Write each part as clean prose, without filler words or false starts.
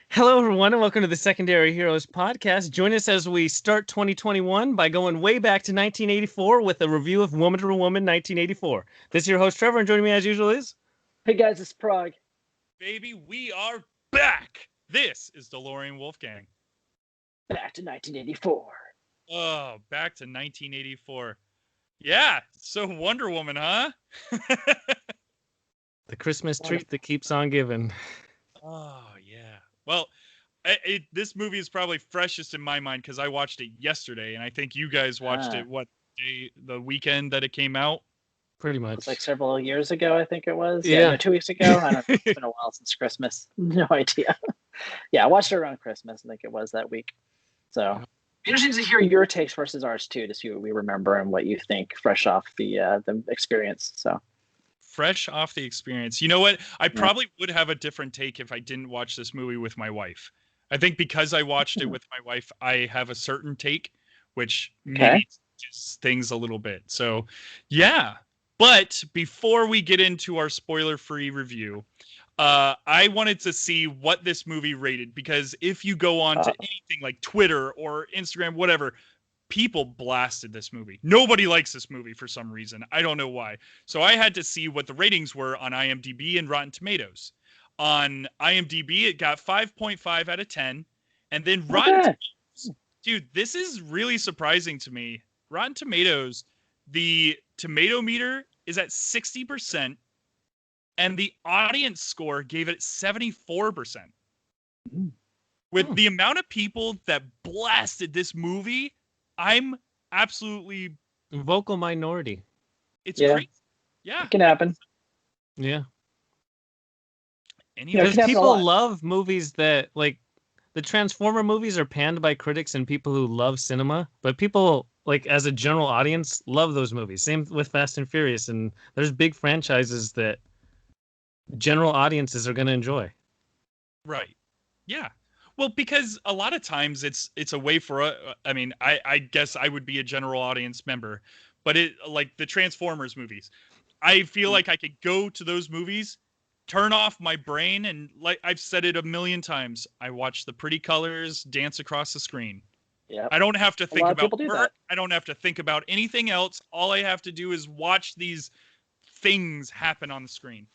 Hello, everyone, and welcome to the Secondary Heroes podcast. Join us as we start 2021 by going way back to 1984 with a review of Woman to Woman 1984. This is your host, Trevor, and joining me as usual is... Hey guys, it's Prague. Baby, we are back. This is DeLorean Wolfgang. Back to 1984. Oh, back to 1984. Yeah, so Wonder Woman, huh? The Christmas treat that keeps on giving. Oh, yeah. Well, this movie is probably freshest in my mind because I watched it yesterday, and I think you guys watched it, the weekend that it came out? Pretty much. It's like several years ago, I think it was. Yeah. No, 2 weeks ago. I don't know. It's been a while since Christmas. No idea. Yeah, I watched it around Christmas. I think it was that week. So, interesting to hear your takes versus ours, too, to see what we remember and what you think fresh off the experience. So, fresh off the experience. You know what? I probably would have a different take if I didn't watch this movie with my wife. I think because I watched it with my wife, I have a certain take, which maybe changes things a little bit. So, yeah. But before we get into our spoiler-free review, I wanted to see what this movie rated, because if you go on to anything like Twitter or Instagram, whatever, people blasted this movie. Nobody likes this movie for some reason. I don't know why. So I had to see what the ratings were on IMDb and Rotten Tomatoes. On IMDb, it got 5.5 out of 10. And then Rotten Tomatoes, dude, this is really surprising to me. Rotten Tomatoes, the tomato meter is at 60%, and the audience score gave it 74%. With the amount of people that blasted this movie, I'm absolutely vocal minority. It's crazy. Yeah. It can happen. Yeah. Because people love movies that, like, the Transformer movies are panned by critics and people who love cinema, but people, like, as a general audience, love those movies. Same with Fast and Furious, and there's big franchises that general audiences are going to enjoy. Right. Yeah. Well, because a lot of times it's a way for I guess I would be a general audience member, but it, like the Transformers movies, I feel like I could go to those movies, turn off my brain, and, like I've said it a million times, I watch the pretty colors dance across the screen. Yeah. I don't have to think about work. I don't have to think about anything else. All I have to do is watch these things happen on the screen.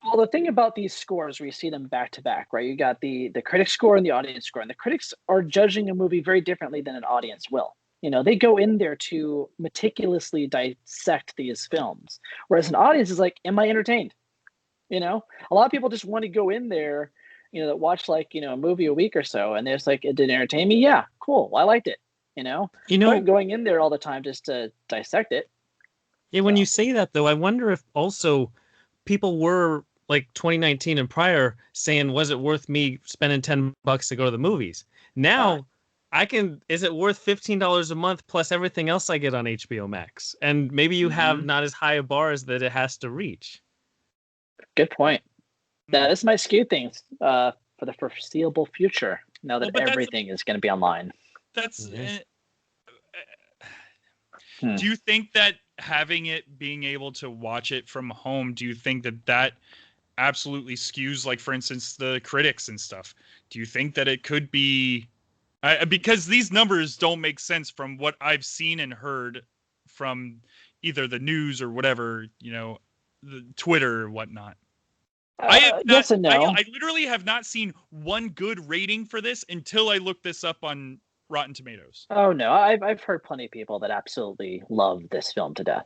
Well, the thing about these scores, where you see them back to back, right? You got the critic score and the audience score, and the critics are judging a movie very differently than an audience will. You know, they go in there to meticulously dissect these films, whereas an audience is like, "Am I entertained?" You know, a lot of people just want to go in there, that watch like a movie a week or so, and they're just like, "It did entertain me. Yeah, cool. Well, I liked it." But going in there all the time just to dissect it. Yeah, when you say that though, I wonder if also people were, like, 2019 and prior saying, was it worth me spending $10 to go to the movies? Now, is it worth $15 a month plus everything else I get on HBO Max? And maybe you have not as high a bar as that it has to reach. Good point. This might skew things for the foreseeable future, now that everything is going to be online. That's... Do you think that having it, being able to watch it from home, do you think that absolutely skews, like, for instance, the critics and stuff? Do you think that it could be... because these numbers don't make sense from what I've seen and heard from either the news or whatever, the Twitter or whatnot. Yes and no. I literally have not seen one good rating for this until I looked this up on Rotten Tomatoes. Oh no, I've heard plenty of people that absolutely love this film to death.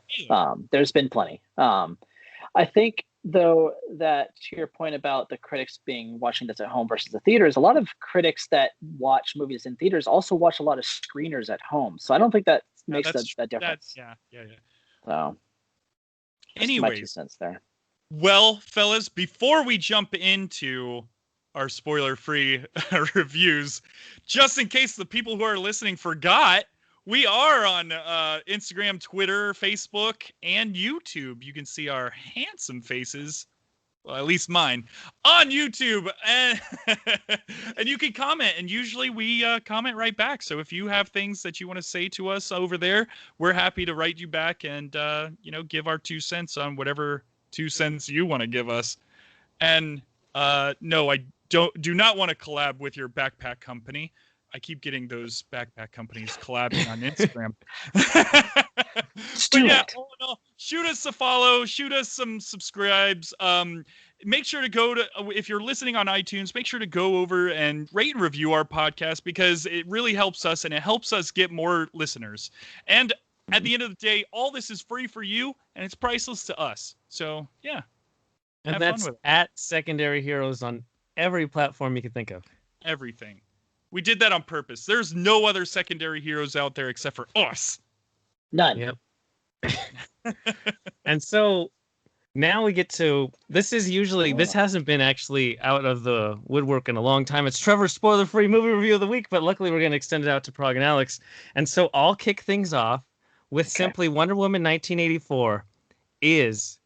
There's been plenty. I think, though, that to your point about the critics watching this at home versus the theaters, a lot of critics that watch movies in theaters also watch a lot of screeners at home. So I don't think that makes that difference. Yeah. So, anyway, my 2 cents there. Well, fellas, before we jump into our spoiler-free reviews, just in case the people who are listening forgot, we are on Instagram, Twitter, Facebook, and YouTube. You can see our handsome faces, well, at least mine, on YouTube. And you can comment, and usually we comment right back. So if you have things that you want to say to us over there, we're happy to write you back and, give our 2 cents on whatever 2 cents you want to give us. And no, I do not want to collab with your backpack company. I keep getting those backpack companies collabing on Instagram. But yeah, all in all, shoot us a follow, shoot us some subscribes. Make sure to go to, if you're listening on iTunes, make sure to go over and rate and review our podcast, because it really helps us and it helps us get more listeners. And at the end of the day, all this is free for you and it's priceless to us. So yeah. And that's at Secondary Heroes on every platform you can think of. Everything. We did that on purpose. There's no other secondary heroes out there except for us. None. Yep. And so now we get to, this hasn't been actually out of the woodwork in a long time. It's Trevor's spoiler-free movie review of the week, but luckily we're going to extend it out to Prague and Alex. And so I'll kick things off with simply Wonder Woman 1984 is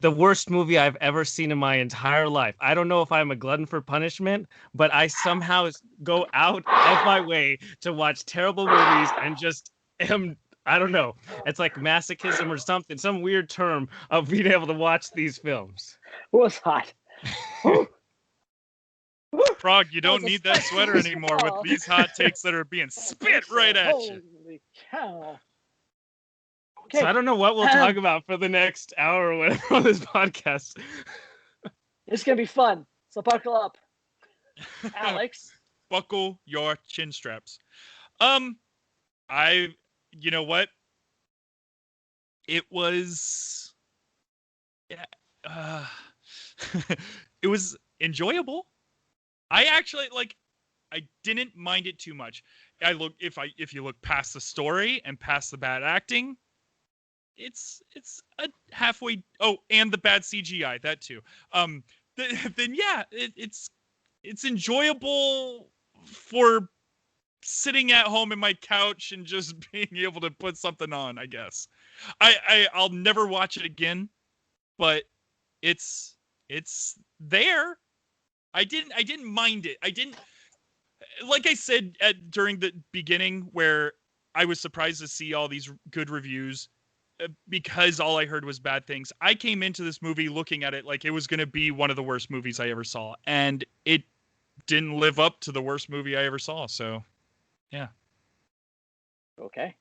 the worst movie I've ever seen in my entire life. I don't know if I'm a glutton for punishment, but I somehow go out of my way to watch terrible movies and just am, I don't know. It's like masochism or something, some weird term of being able to watch these films. It was hot. Frog, you don't need that sweater anymore with these hot takes that are being spit right at you. Holy cow. Okay. So I don't know what we'll talk about for the next hour or whatever on this podcast. It's going to be fun. So buckle up. Alex. Buckle your chin straps. You know what? It was, it was enjoyable. I actually I didn't mind it too much. If you look past the story and past the bad acting, it's a halfway. Oh, and the bad CGI, that too. Then yeah, it's enjoyable for sitting at home in my couch and just being able to put something on, I guess. I'll never watch it again, but it's there. I didn't mind it. I didn't, like I said during the beginning, where I was surprised to see all these good reviews because all I heard was bad things. I came into this movie looking at it like it was going to be one of the worst movies I ever saw, and it didn't live up to the worst movie I ever saw. So yeah. Okay.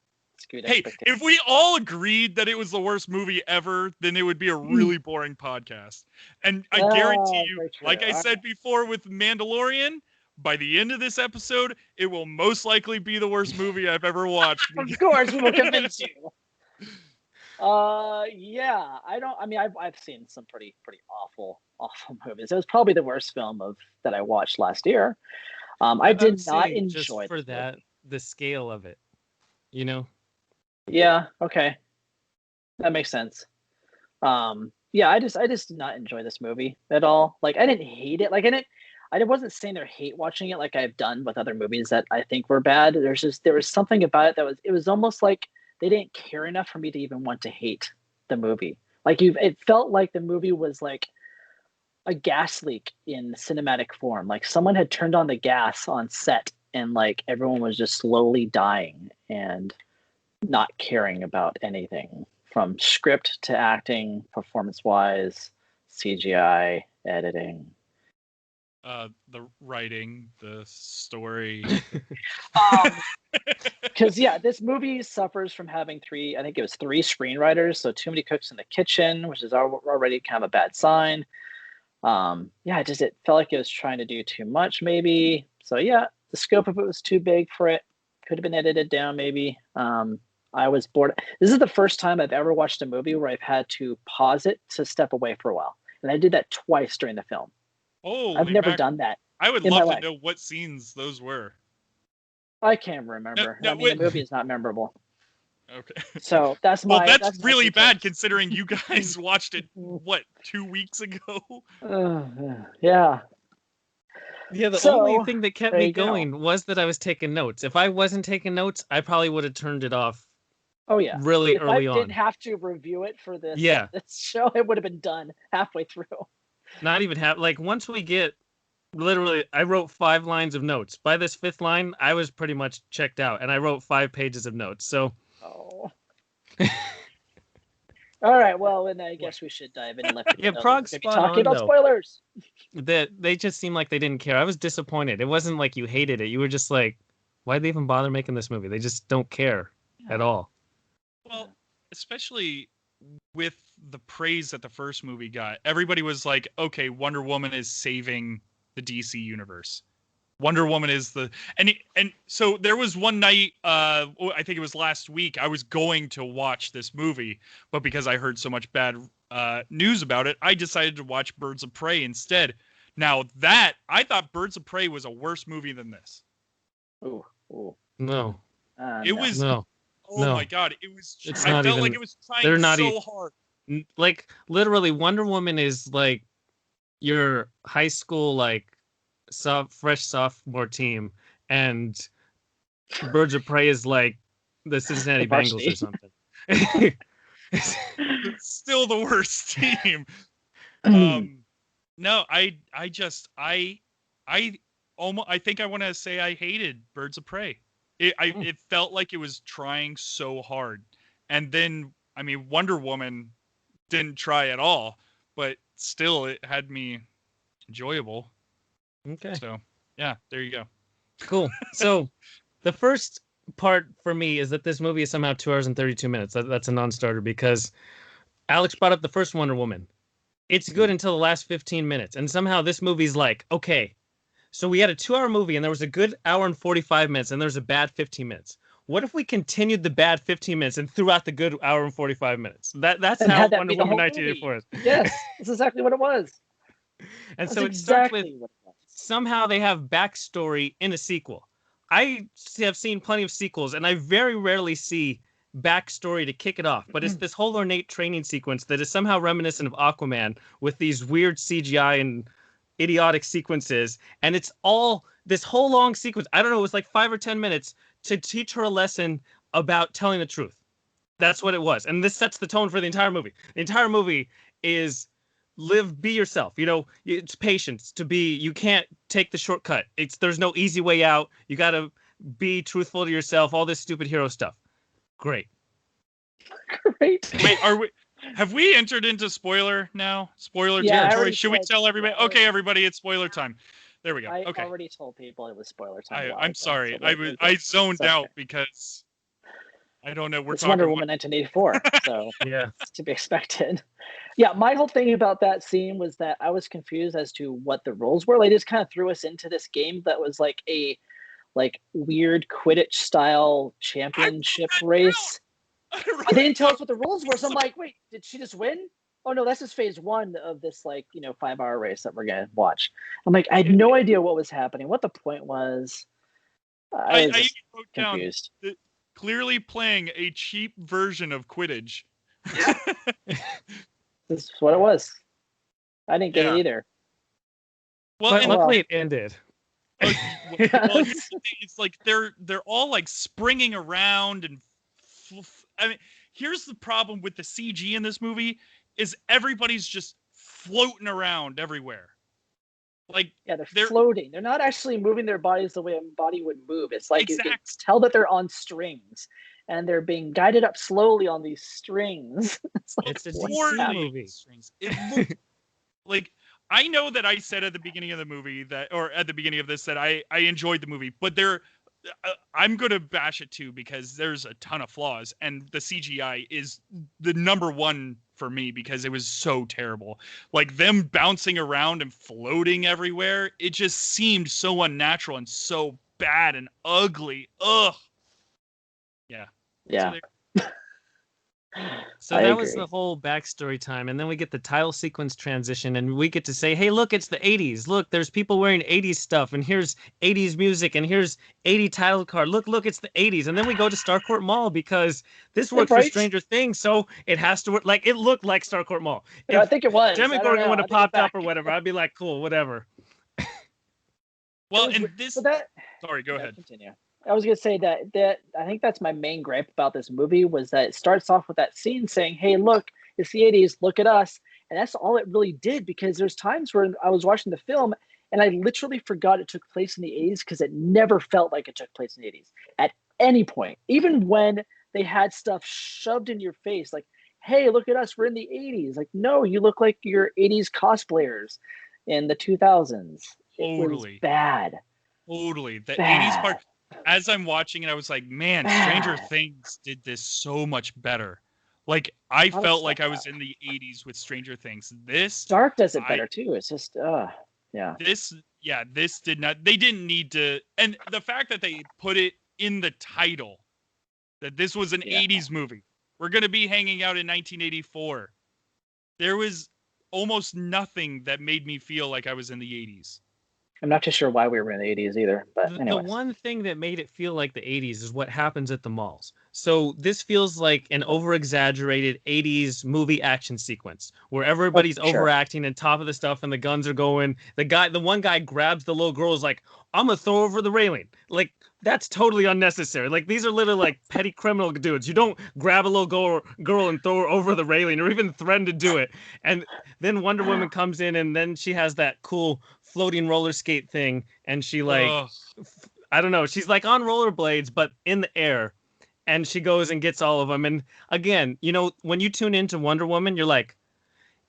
Hey, if we all agreed that it was the worst movie ever, then it would be a really boring podcast. And I guarantee you, like I said before with Mandalorian, by the end of this episode, it will most likely be the worst movie I've ever watched. Of course, we will convince you. Yeah, I've seen some pretty awful movies. It was probably the worst film that I watched last year. I did not enjoy just for that the scale of it, you know. Yeah. Okay. That makes sense. Yeah, I just did not enjoy this movie at all. Like, I didn't hate it. Like, I wasn't saying there hate watching it like I've done with other movies that I think were bad. There was something about it it was almost like they didn't care enough for me to even want to hate the movie. Like, it felt like the movie was like a gas leak in cinematic form. Like someone had turned on the gas on set and like everyone was just slowly dying and not caring about anything, from script to acting, performance-wise, CGI, editing. The writing, the story. Because this movie suffers from having three screenwriters, so too many cooks in the kitchen, which is already kind of a bad sign. It felt like it was trying to do too much, maybe. So yeah, the scope of it was too big for it. Could have been edited down, maybe. I was bored. This is the first time I've ever watched a movie where I've had to pause it to step away for a while, and I did that twice during the film. Oh, I've never done that. I would love to know what scenes those were. I can't remember. The movie is not memorable. Okay. So that's really bad considering you guys watched it 2 weeks ago. Yeah. Yeah, the only thing that kept me going was that I was taking notes. If I wasn't taking notes, I probably would have turned it off. Oh yeah. Really early on. If I didn't have to review it for this, this show, it would have been done halfway through. Not even once we get, literally, I wrote 5 lines of notes. By this 5th line, I was pretty much checked out, and I wrote 5 pages of notes. So. Oh. All right, well, then I guess we should dive in and let people Yeah, know that Prague's we're going to be spot talking on, about though. spoilers. That they just seemed like they didn't care. I was disappointed. It wasn't like you hated it. You were just like, why'd they even bother making this movie? They just don't care at all. Well, especially with the praise that the first movie got, everybody was like, okay, Wonder Woman is saving the DC universe. Wonder Woman is the and so there was one night, I think it was last week, I was going to watch this movie, but because I heard so much bad news about it, I decided to watch Birds of Prey instead. Now that I thought Birds of Prey was a worse movie than this. Ooh. No. It was No. Oh No. my god! It was. It's I not felt even. like it was trying They're not so hard. like literally Wonder Woman is like your high school like fresh sophomore team, and Birds of Prey is like the Cincinnati Bengals or something. It's still the worst team. No, I think I want to say I hated Birds of Prey. It felt like it was trying so hard, and then I mean Wonder Woman didn't try at all, but still it had me enjoyable. Okay. So yeah, there you go. Cool. So the first part for me is that this movie is somehow 2 hours and 32 minutes. That's a non-starter because Alex brought up the first Wonder Woman. It's good until the last 15 minutes. And somehow this movie's like, okay, so we had a 2-hour movie and there was a good hour and 45 minutes and there's a bad 15 minutes. What if we continued the bad 15 minutes and threw out the good hour and 45 minutes? That's and how that Wonder Woman 1984 is. Yes, that's exactly what it was. And That's so it exactly starts with what it was. Somehow they have backstory in a sequel. I have seen plenty of sequels, and I very rarely see backstory to kick it off. But it's this whole ornate training sequence that is somehow reminiscent of Aquaman with these weird CGI and idiotic sequences. And it's all this whole long sequence. I don't know, it was like 5 or 10 minutes to teach her a lesson about telling the truth. That's what it was. And this sets the tone for the entire movie. The entire movie is be yourself. You know, it's patience you can't take the shortcut. There's no easy way out. You got to be truthful to yourself, all this stupid hero stuff. Great. Great. Wait, have we entered into spoiler now? Spoiler territory? Should we tell everybody? Okay, everybody, it's spoiler time. There we go. I Okay. already told people it was spoiler time. I'm sorry. I zoned out because I don't know. It's Wonder Woman 1984, so yeah, it's to be expected. Yeah, my whole thing about that scene was that I was confused as to what the rules were. They just kind of threw us into this game that was like a weird Quidditch style championship race. They didn't tell us what the rules were, so I'm like, wait, did she just win? Oh no, that's just phase 1 of this 5-hour race that we're gonna watch. I'm like, I had no idea what was happening, what the point was. I was just confused. Clearly playing a cheap version of Quidditch. This is what it was. I didn't get it either. Well, but luckily it ended. Well, it's like they're all like springing around and I mean, here's the problem with the CG in this movie is everybody's just floating around everywhere. Like they're floating. They're not actually moving their bodies the way a body would move. It's like you can tell that they're on strings and they're being guided up slowly on these strings. It's a DC movie. It like I know that I said at the beginning of the movie or at the beginning of this that I enjoyed the movie, but I'm going to bash it too because there's a ton of flaws and the CGI is the number one for me because it was so terrible. Like them bouncing around and floating everywhere, it just seemed so unnatural and so bad and ugly. Ugh. Yeah. Yeah. So that was the whole backstory time. And then we get the title sequence transition and we get to say, hey, look, it's the 80s. Look, there's people wearing 80s stuff and here's 80s music and here's 80 title card. Look, it's the 80s. And then we go to Starcourt Mall because this worked for Stranger Things. So it has to work. Like it looked like Starcourt Mall. Yeah, I think it was. Demogorgon would have popped up or whatever. I'd be like, cool, whatever. Well, and this... Sorry, go ahead. Continue. I was going to say that I think that's my main gripe about this movie was that it starts off with that scene saying, hey, look, it's the 80s, look at us. And that's all it really did because there's times where I was watching the film and I literally forgot it took place in the 80s because it never felt like it took place in the 80s at any point. Even when they had stuff shoved in your face, like, hey, look at us, we're in the 80s. Like, no, you look like you're 80s cosplayers in the 2000s. It was Totally. bad. Totally. The Bad. 80s part, as I'm watching it, I was like, man, Stranger Things did this so much better. Like, I felt like I was in the 80s with Stranger Things. This Dark does it better too. It's just yeah. This did not, they didn't need to, and the fact that they put it in the title that this was an 80s movie. We're going to be hanging out in 1984. There was almost nothing that made me feel like I was in the 80s. I'm not too sure why we were in the 80s either, but the one thing that made it feel like the 80s is what happens at the malls. So this feels like an over-exaggerated 80s movie action sequence where everybody's overacting and top of the stuff and the guns are going. The one guy grabs the little girl, is like, I'm gonna throw over the railing. Like, that's totally unnecessary. Like, these are literally like petty criminal dudes. You don't grab a little girl and throw her over the railing or even threaten to do it. And then Wonder Woman comes in and then she has that cool floating roller skate thing, and she like I don't know, she's like on rollerblades but in the air, and she goes and gets all of them. And again, you know, when you tune into Wonder Woman, you're like,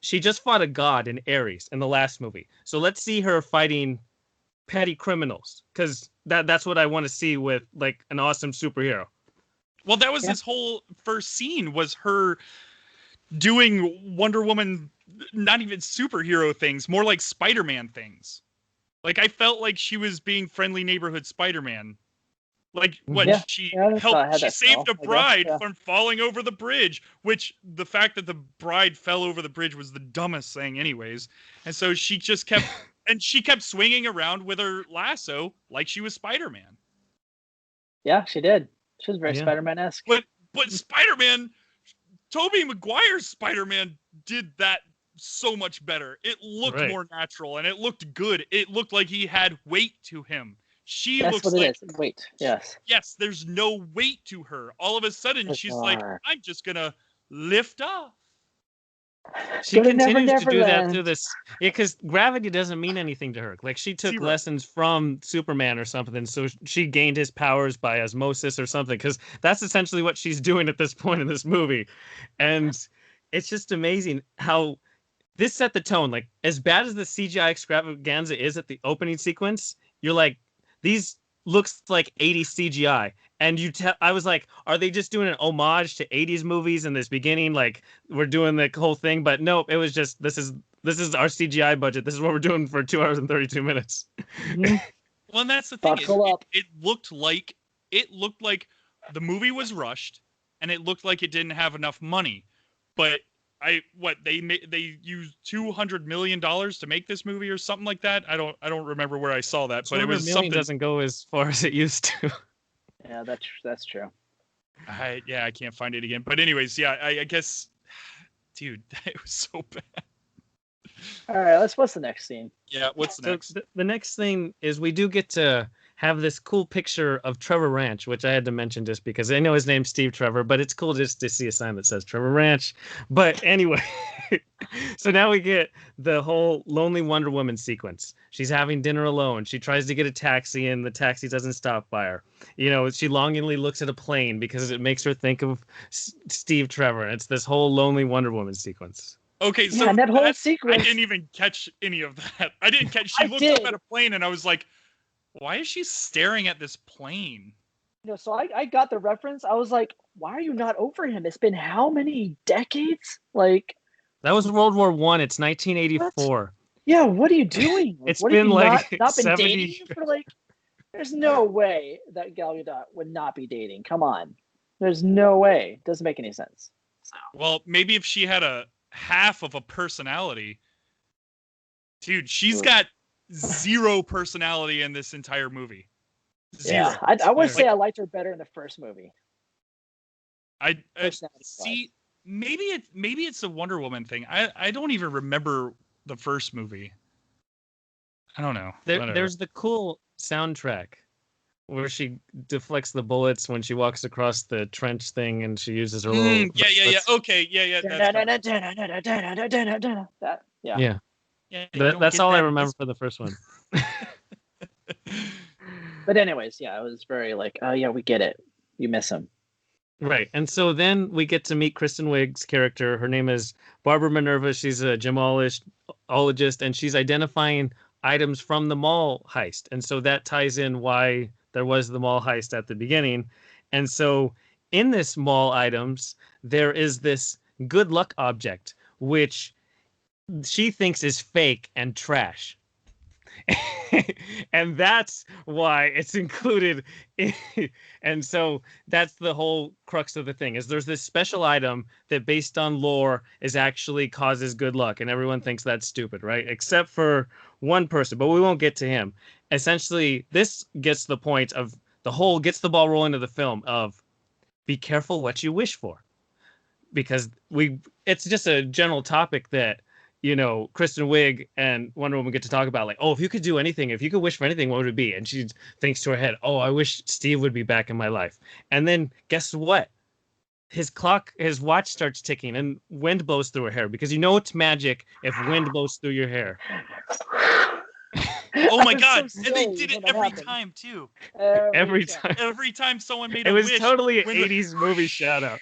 she just fought a god in Ares in the last movie, so let's see her fighting petty criminals, because that's what I want to see with like an awesome superhero. Well, that was this whole first scene, was her doing Wonder Woman, not even superhero things, more like Spider-Man things. Like, I felt like she was being friendly neighborhood Spider-Man. Like, what, she saved a bride from falling over the bridge, which the fact that the bride fell over the bridge was the dumbest thing anyways. And so she just kept, and she kept swinging around with her lasso like she was Spider-Man. Yeah, she did. She was very Spider-Man-esque. But Spider-Man, Tobey Maguire's Spider-Man did that so much better. It looked more natural and it looked good. It looked like he had weight to him. That's looks what like it is. Weight. Yes. Yes, there's no weight to her. All of a sudden, she's like, I'm just gonna lift off. She continues to do that through this. Yeah, because gravity doesn't mean anything to her. Like, she took lessons from Superman or something, so she gained his powers by osmosis or something, because that's essentially what she's doing at this point in this movie. And it's just amazing how this set the tone. Like, as bad as the CGI extravaganza is at the opening sequence, you're like, these looks like 80s CGI. And I was like, are they just doing an homage to 80s movies in this beginning? Like, we're doing the whole thing, but nope, it was just, this is our CGI budget. This is what we're doing for 2 hours and 32 minutes. Mm-hmm. Well, and that's the thing. It looked like the movie was rushed, and it looked like it didn't have enough money. But they used $200 million to make this movie or something like that. I don't remember where I saw that, but it was something. Doesn't go as far as it used to. Yeah, that's true. I can't find it again. But anyways, I guess, dude, it was so bad. All right, what's the next scene? Yeah, what's next? So the next thing is we do get to have this cool picture of Trevor Ranch, which I had to mention just because I know his name's Steve Trevor, but it's cool just to see a sign that says Trevor Ranch. But anyway, so now we get the whole Lonely Wonder Woman sequence. She's having dinner alone. She tries to get a taxi and the taxi doesn't stop by her. You know, she longingly looks at a plane because it makes her think of Steve Trevor. It's this whole Lonely Wonder Woman sequence. Okay, so that whole sequence, I didn't even catch any of that. I didn't catch. She looked up at a plane, and I was like, "Why is she staring at this plane?" You know, so I got the reference. I was like, "Why are you not over him? It's been how many decades? Like, that was World War I. It's 1984. What? Yeah, what are you doing? It's been like not 70 been dating for like. There's no way that Gal Gadot would not be dating. Come on, there's no way. Doesn't make any sense. So. Well, maybe if she had a half of a personality, dude, she's got zero personality in this entire movie. Zero. Yeah, I would say I liked her better in the first movie. I see. Maybe it's a Wonder Woman thing. I don't even remember the first movie. I don't know. There's the cool soundtrack where she deflects the bullets when she walks across the trench thing, and she uses her little. Yeah. Okay, yeah. That's all I remember for the first one. But anyways, yeah, it was very like, oh yeah, we get it. You miss him. Right. And so then we get to meet Kristen Wiig's character. Her name is Barbara Minerva. She's a gemologist, and she's identifying items from the mall heist. And so that ties in why there was the mall heist at the beginning. And so in this mall items, there is this good luck object, which she thinks is fake and trash. And that's why it's included and so that's the whole crux of the thing is there's this special item that based on lore is actually causes good luck, and everyone thinks that's stupid, right, except for one person, but we won't get to him. Essentially this gets the point of the whole gets the ball rolling of the film of be careful what you wish for, because it's just a general topic that Kristen Wiig and Wonder Woman get to talk about, like, oh, if you could do anything, if you could wish for anything, what would it be? And she thinks to her head, oh, I wish Steve would be back in my life. And then guess what? His watch starts ticking and wind blows through her hair, because it's magic if wind blows through your hair. Oh my God. And they did it every time too. Every time. Every time someone made a wish. It was totally an 80s movie shout out.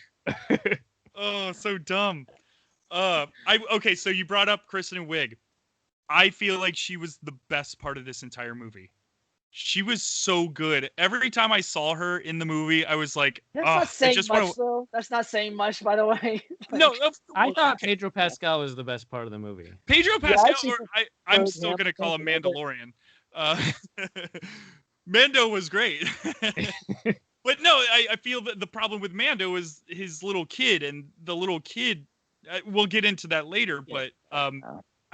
Oh, so dumb. Okay, so you brought up Kristen Wiig. I feel like she was the best part of this entire movie. She was so good. Every time I saw her in the movie, I was like, that's not saying much, though. That's not saying much, by the way. No, I thought Pedro Pascal was the best part of the movie. Pedro Pascal, I'm still going to call him Mandalorian. Mando was great. But no, I feel that the problem with Mando is his little kid, and the little kid, we'll get into that later, but I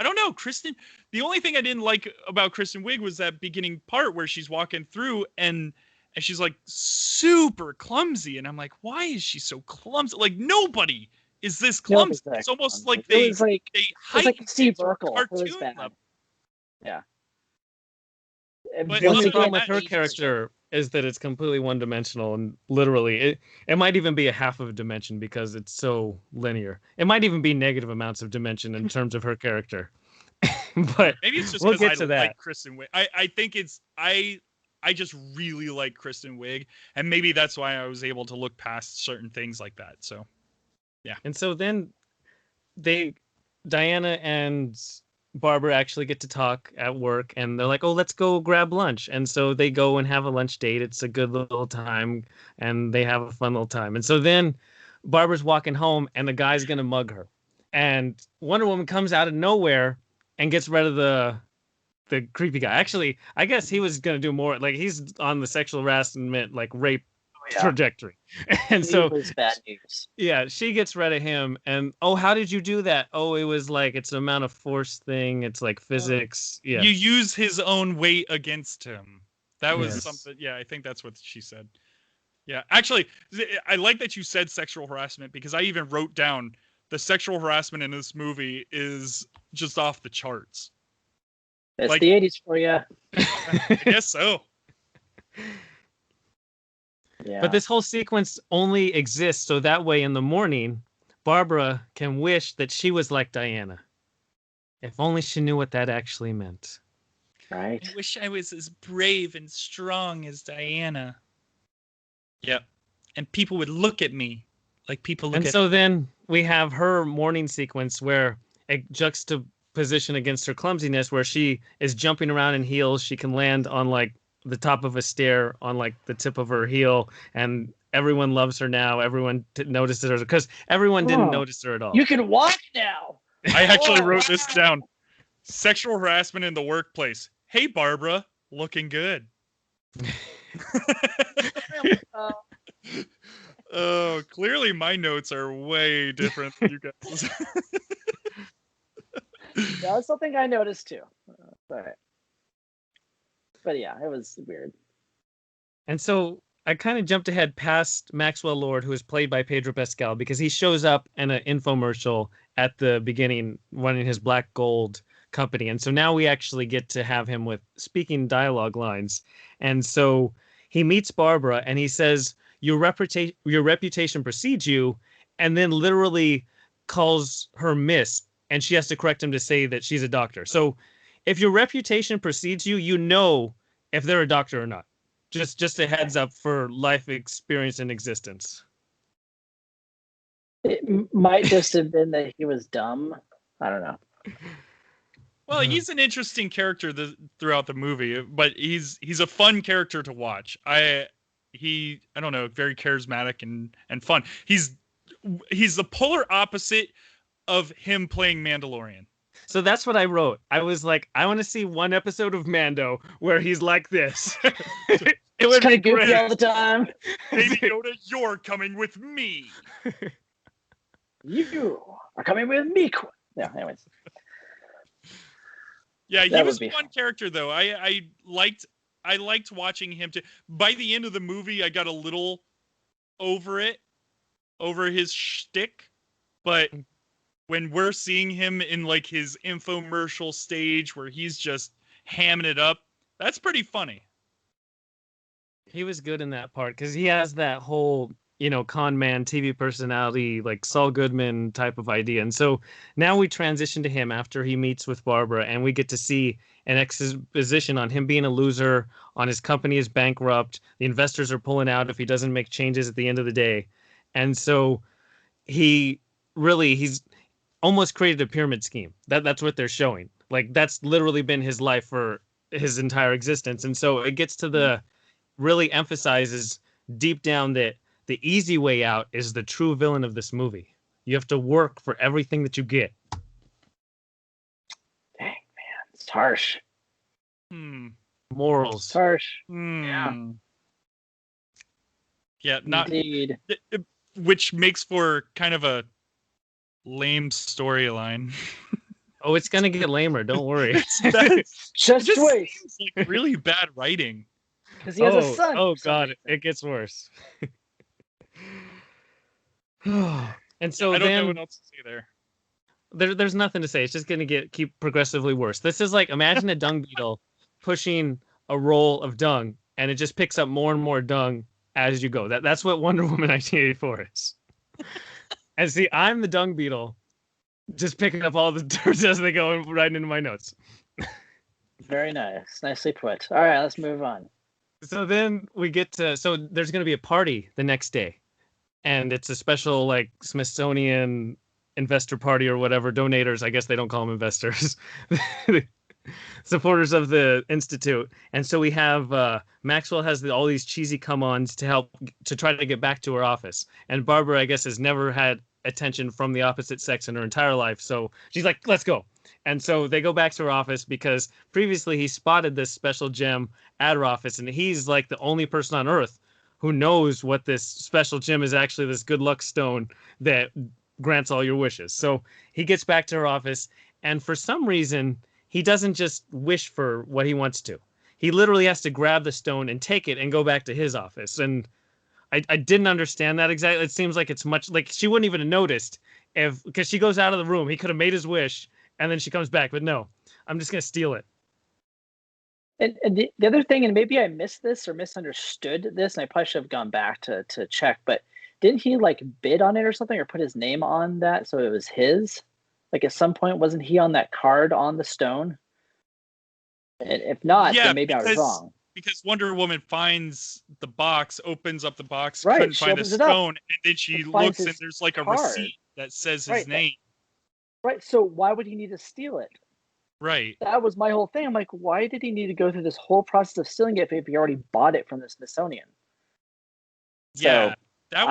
don't know, Kristen. The only thing I didn't like about Kristen Wiig was that beginning part where she's walking through and she's like super clumsy, and I'm like, why is she so clumsy? Like nobody is this clumsy. It's almost like they heightened Steve Urkel. Cartoon level. Yeah. But the only problem with her character is that it's completely one-dimensional, and literally it might even be a half of a dimension because it's so linear. It might even be negative amounts of dimension in terms of her character. But maybe it's just because I like Kristen Wiig. I think it's I just really like Kristen Wiig, and maybe that's why I was able to look past certain things like that. So yeah. And so then Diana and Barbara actually get to talk at work, and they're like, oh, let's go grab lunch. And so they go and have a lunch date. It's a good little time, and they have a fun little time. And so then Barbara's walking home, and the guy's going to mug her. And Wonder Woman comes out of nowhere and gets rid of the creepy guy. Actually, I guess he was going to do more. Like, he's on the sexual harassment, like rape trajectory. And so it was bad news. Yeah, she gets rid of him, and oh, how did you do that? Oh, it was like it's an amount of force thing. It's like physics. Yeah, you use his own weight against him. That was something. Yeah, I think that's what she said. Yeah, actually, I like that you said sexual harassment, because I even wrote down the sexual harassment in this movie is just off the charts. It's like, the 80s for you. I guess so. Yeah. But this whole sequence only exists so that way in the morning, Barbara can wish that she was like Diana. If only she knew what that actually meant. Right. I wish I was as brave and strong as Diana. Yep. And people would look at me like people look at... And so then we have her morning sequence where a juxtaposition against her clumsiness, where she is jumping around in heels. She can land on like the top of a stair on like the tip of her heel, and everyone loves her now. Everyone notices her because everyone didn't notice her at all. You can walk now. I actually wrote this down. Sexual harassment in the workplace. Hey, Barbara, looking good. Oh, clearly my notes are way different than you guys. That's something I noticed too. But yeah, it was weird. And so I kind of jumped ahead past Maxwell Lord, who is played by Pedro Pascal, because he shows up in an infomercial at the beginning running his black gold company. And so now we actually get to have him with speaking dialogue lines. And so he meets Barbara and he says, your reputation precedes you, and then literally calls her miss, and she has to correct him to say that she's a doctor. So if your reputation precedes you, you know if they're a doctor or not. Just a heads up for life experience and existence. It might just have been that he was dumb. I don't know. Well, he's an interesting character throughout the movie, but he's a fun character to watch. I don't know, very charismatic and fun. He's the polar opposite of him playing Mandalorian. So that's what I wrote. I was like, I want to see one episode of Mando where he's like this. It would be great all the time. Baby Yoda, you're coming with me. You are coming with me. Yeah. Anyways. Yeah, he was a fun character though. I liked watching him. By the end of the movie, I got a little over his shtick, but when we're seeing him in like his infomercial stage where he's just hamming it up, that's pretty funny. He was good in that part because he has that whole, con man TV personality, like Saul Goodman type of idea. And so now we transition to him after he meets with Barbara, and we get to see an exposition on him being a loser, on his company is bankrupt, the investors are pulling out if he doesn't make changes at the end of the day. And so he's almost created a pyramid scheme. That's what they're showing. Like that's literally been his life for his entire existence. And so it gets to really emphasizes deep down that the easy way out is the true villain of this movie. You have to work for everything that you get. Dang, man. It's harsh. Morals. It's harsh. Yeah. Yeah, not indeed. Which makes for kind of a lame storyline. Oh, it's gonna get lamer. Don't worry. Just wait. Seems like really bad writing. Because he has a son. Oh god, it gets worse. And so I don't know what else to say there. There's nothing to say. It's just gonna keep progressively worse. This is like, imagine a dung beetle pushing a roll of dung, and it just picks up more and more dung as you go. That's what Wonder Woman 1984 is. And see, I'm the dung beetle, just picking up all the dirt as they go and writing into my notes. Very nice. Nicely put. All right, let's move on. So then we get to, so there's going to be a party the next day, and it's a special like Smithsonian investor party or whatever, donators, I guess they don't call them investors, supporters of the Institute. And so we have, Maxwell has all these cheesy come-ons to try to get back to her office. And Barbara, I guess, has never had attention from the opposite sex in her entire life. So she's like, let's go. And so they go back to her office because previously he spotted this special gem at her office, and he's like the only person on Earth who knows what this special gem is, actually this good luck stone that grants all your wishes. So he gets back to her office, and for some reason, he doesn't just wish for what he wants to. He literally has to grab the stone and take it and go back to his office. And I didn't understand that exactly. It seems like it's much like she wouldn't even have noticed because she goes out of the room. He could have made his wish, and then she comes back. But no, I'm just going to steal it. And the other thing, and maybe I missed this or misunderstood this, and I probably should have gone back to check, but didn't he like bid on it or something, or put his name on that so it was his? Like at some point, wasn't he on that card on the stone? And if not, then maybe I was wrong. Because Wonder Woman finds the box, opens up the box, right, couldn't find the stone, and then she looks and there's like a receipt that says his name. Right, so why would he need to steal it? Right. That was my whole thing. I'm like, why did he need to go through this whole process of stealing it if he already bought it from the Smithsonian? Yeah, that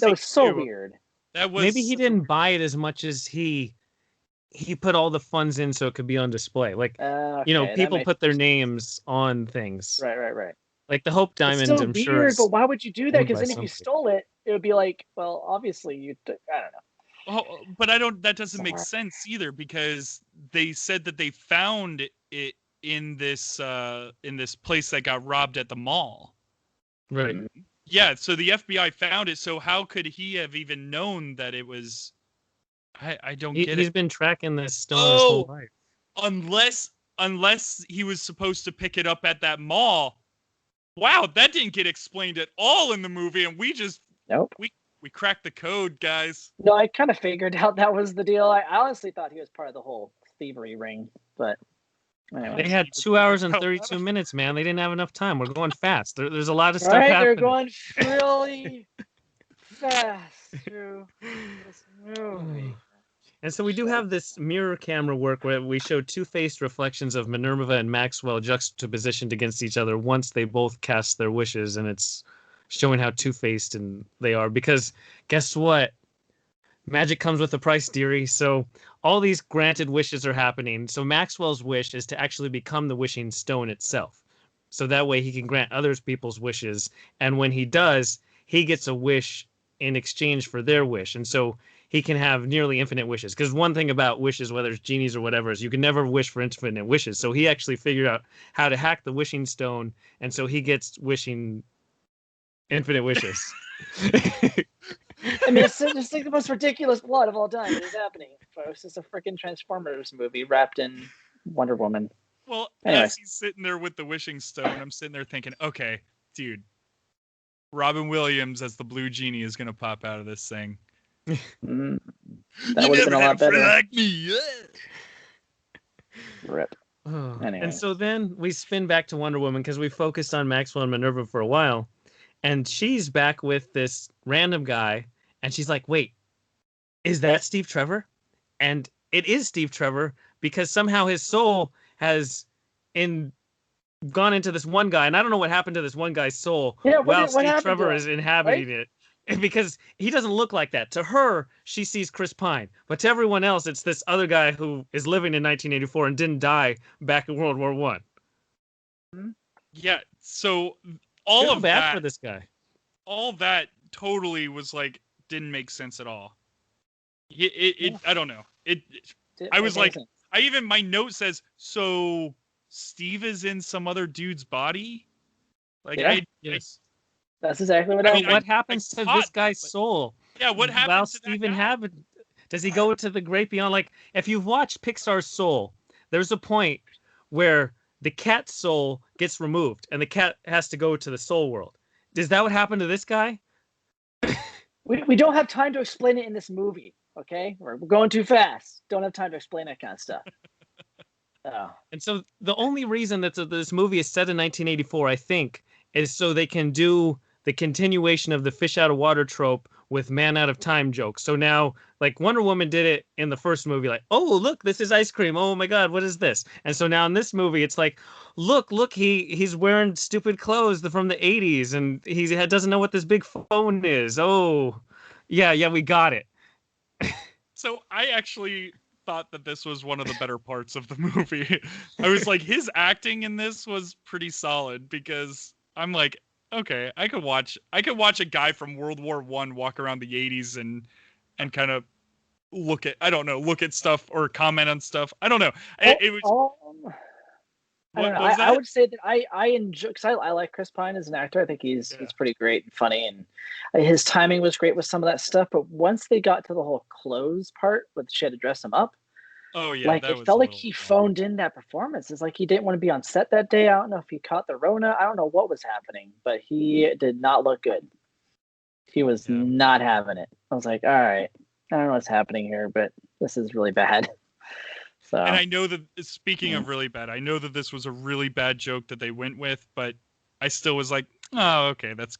was so weird. That was maybe he didn't buy it as much as he put all the funds in so it could be on display. Like, people put their names on things. Right. Like the Hope Diamond, it's so I'm weird, sure. But why would you do that? Because then if you stole it, it would be like, well, obviously I don't know. Oh, but that doesn't make sense either, because they said that they found it in this place that got robbed at the mall. Right. Yeah, so the FBI found it, so how could he have even known that it was... I don't get it. He's been tracking this stone his whole life. Unless he was supposed to pick it up at that mall. Wow, that didn't get explained at all in the movie, and we just... Nope. We cracked the code, guys. No, I kind of figured out that was the deal. I honestly thought he was part of the whole thievery ring, but anyway. They had 2 hours and 32 minutes, man. They didn't have enough time. We're going fast. There's a lot of stuff happening. They're going really fast through this movie. And so we do have this mirror camera work where we show two-faced reflections of Minerva and Maxwell juxtapositioned against each other once they both cast their wishes, and it's showing how two-faced and they are. Because guess what? Magic comes with a price, dearie. So all these granted wishes are happening. So Maxwell's wish is to actually become the wishing stone itself. So that way he can grant others people's wishes. And when he does, he gets a wish in exchange for their wish. And so he can have nearly infinite wishes. Because one thing about wishes, whether it's genies or whatever, is you can never wish for infinite wishes. So he actually figured out how to hack the wishing stone. And so he gets wishing infinite wishes. I mean, it's just like the most ridiculous plot of all time. It is happening, folks. It's a freaking Transformers movie wrapped in Wonder Woman. Well, Anyways. as he's sitting there with the wishing stone, I'm sitting there thinking, okay, dude, Robin Williams as the blue genie is going to pop out of this thing. That would have been a lot better. Like me. Yeah. Rip. Oh. Anyway. And so then we spin back to Wonder Woman because we focused on Maxwell and Minerva for a while. And she's back with this random guy. And she's like, wait, is that Steve Trevor? And it is Steve Trevor because somehow his soul has gone into this one guy. And I don't know what happened to this one guy's soul while Steve Trevor is inhabiting it. Because he doesn't look like that. To her, she sees Chris Pine. But to everyone else, it's this other guy who is living in 1984 and didn't die back in World War I. Yeah, so all of bad that for this guy. All that totally was like didn't make sense at all. I don't know. I was like, my note says, so Steve is in some other dude's body? Like, yeah. Yes. That's exactly what I mean. What happens to this guy's soul? Yeah, what happens while to Steve that guy? Does he go to the great beyond? Like, if you've watched Pixar's Soul, there's a point where the cat's soul gets removed and the cat has to go to the soul world. Is that what happened to this guy? We don't have time to explain it in this movie, okay? We're going too fast. Don't have time to explain that kind of stuff. Oh. And so the only reason that this movie is set in 1984, I think, is so they can do the continuation of the fish out of water trope with man out of time jokes. So now, like, Wonder Woman did it in the first movie, like, oh, look, this is ice cream. Oh my God, what is this? And so now in this movie, it's like, look, he's wearing stupid clothes from the 80s and he doesn't know what this big phone is. Oh, yeah, we got it. So I actually thought that this was one of the better parts of the movie. I was like, his acting in this was pretty solid because I'm like, okay, I could watch a guy from World War I walk around the 80s and kind of look at stuff or comment on stuff. I don't know. It was. I would say that I enjoy, because I like Chris Pine as an actor. I think he's pretty great and funny, and his timing was great with some of that stuff. But once they got to the whole clothes part, with she had to dress him up. Oh yeah, like it felt like he phoned in that performance. It's like he didn't want to be on set that day. I don't know if he caught the Rona. I don't know what was happening, but he did not look good. He was not having it. I was like, all right, I don't know what's happening here, but this is really bad. So. And I know that, speaking of really bad, I know that this was a really bad joke that they went with, but I still was like, oh, okay, that's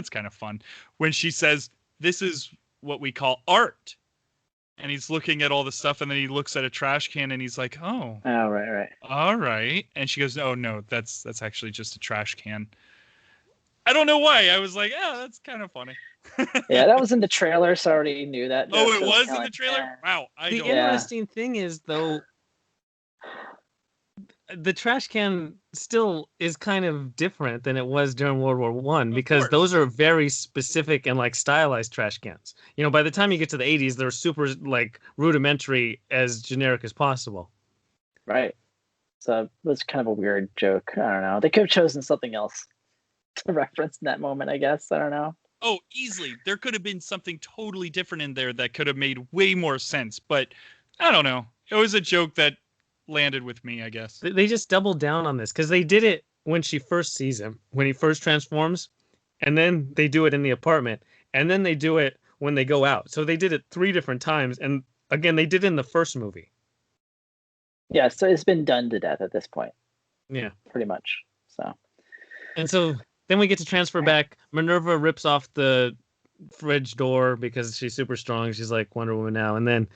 kind of fun. When she says, this is what we call art. And he's looking at all the stuff, and then he looks at a trash can, and he's like, oh. Oh, right. All right. And she goes, oh, no, that's actually just a trash can. I don't know why. I was like, oh, that's kind of funny. Yeah, that was in the trailer, so I already knew that. Oh, it was in the trailer? Wow. The interesting thing is, though, the trash can still is kind of different than it was during World War One because those are very specific and like stylized trash cans. You know, by the time you get to the 80s, they're super like rudimentary, as generic as possible. Right. So it was kind of a weird joke. I don't know. They could have chosen something else to reference in that moment, I guess. I don't know. Oh, easily. There could have been something totally different in there that could have made way more sense. But I don't know. It was a joke that landed with me, I guess. They just doubled down on this because they did it when she first sees him, when he first transforms, and then they do it in the apartment, and then they do it when they go out. So they did it 3 different times, and again, they did it in the first movie. Yeah, so it's been done to death at this point. Yeah. Pretty much. So. And so then we get to transfer back. Minerva rips off the fridge door because she's super strong. She's like Wonder Woman now. And then